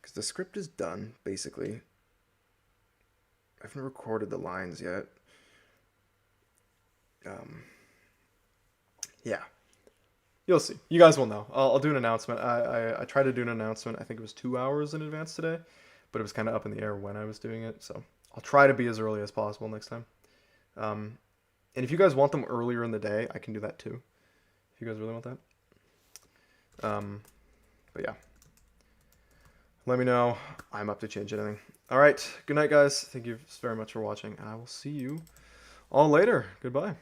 Because the script is done, basically. I haven't recorded the lines yet. Yeah, you'll see. You guys will know. I'll do an announcement. I tried to do an announcement. I think it was 2 hours in advance today, but it was kind of up in the air when I was doing it. So I'll try to be as early as possible next time. And if you guys want them earlier in the day, I can do that too. If you guys really want that. But yeah, let me know. I'm up to change anything. All right. Good night, guys. Thank you very much for watching, and I will see you all later. Goodbye.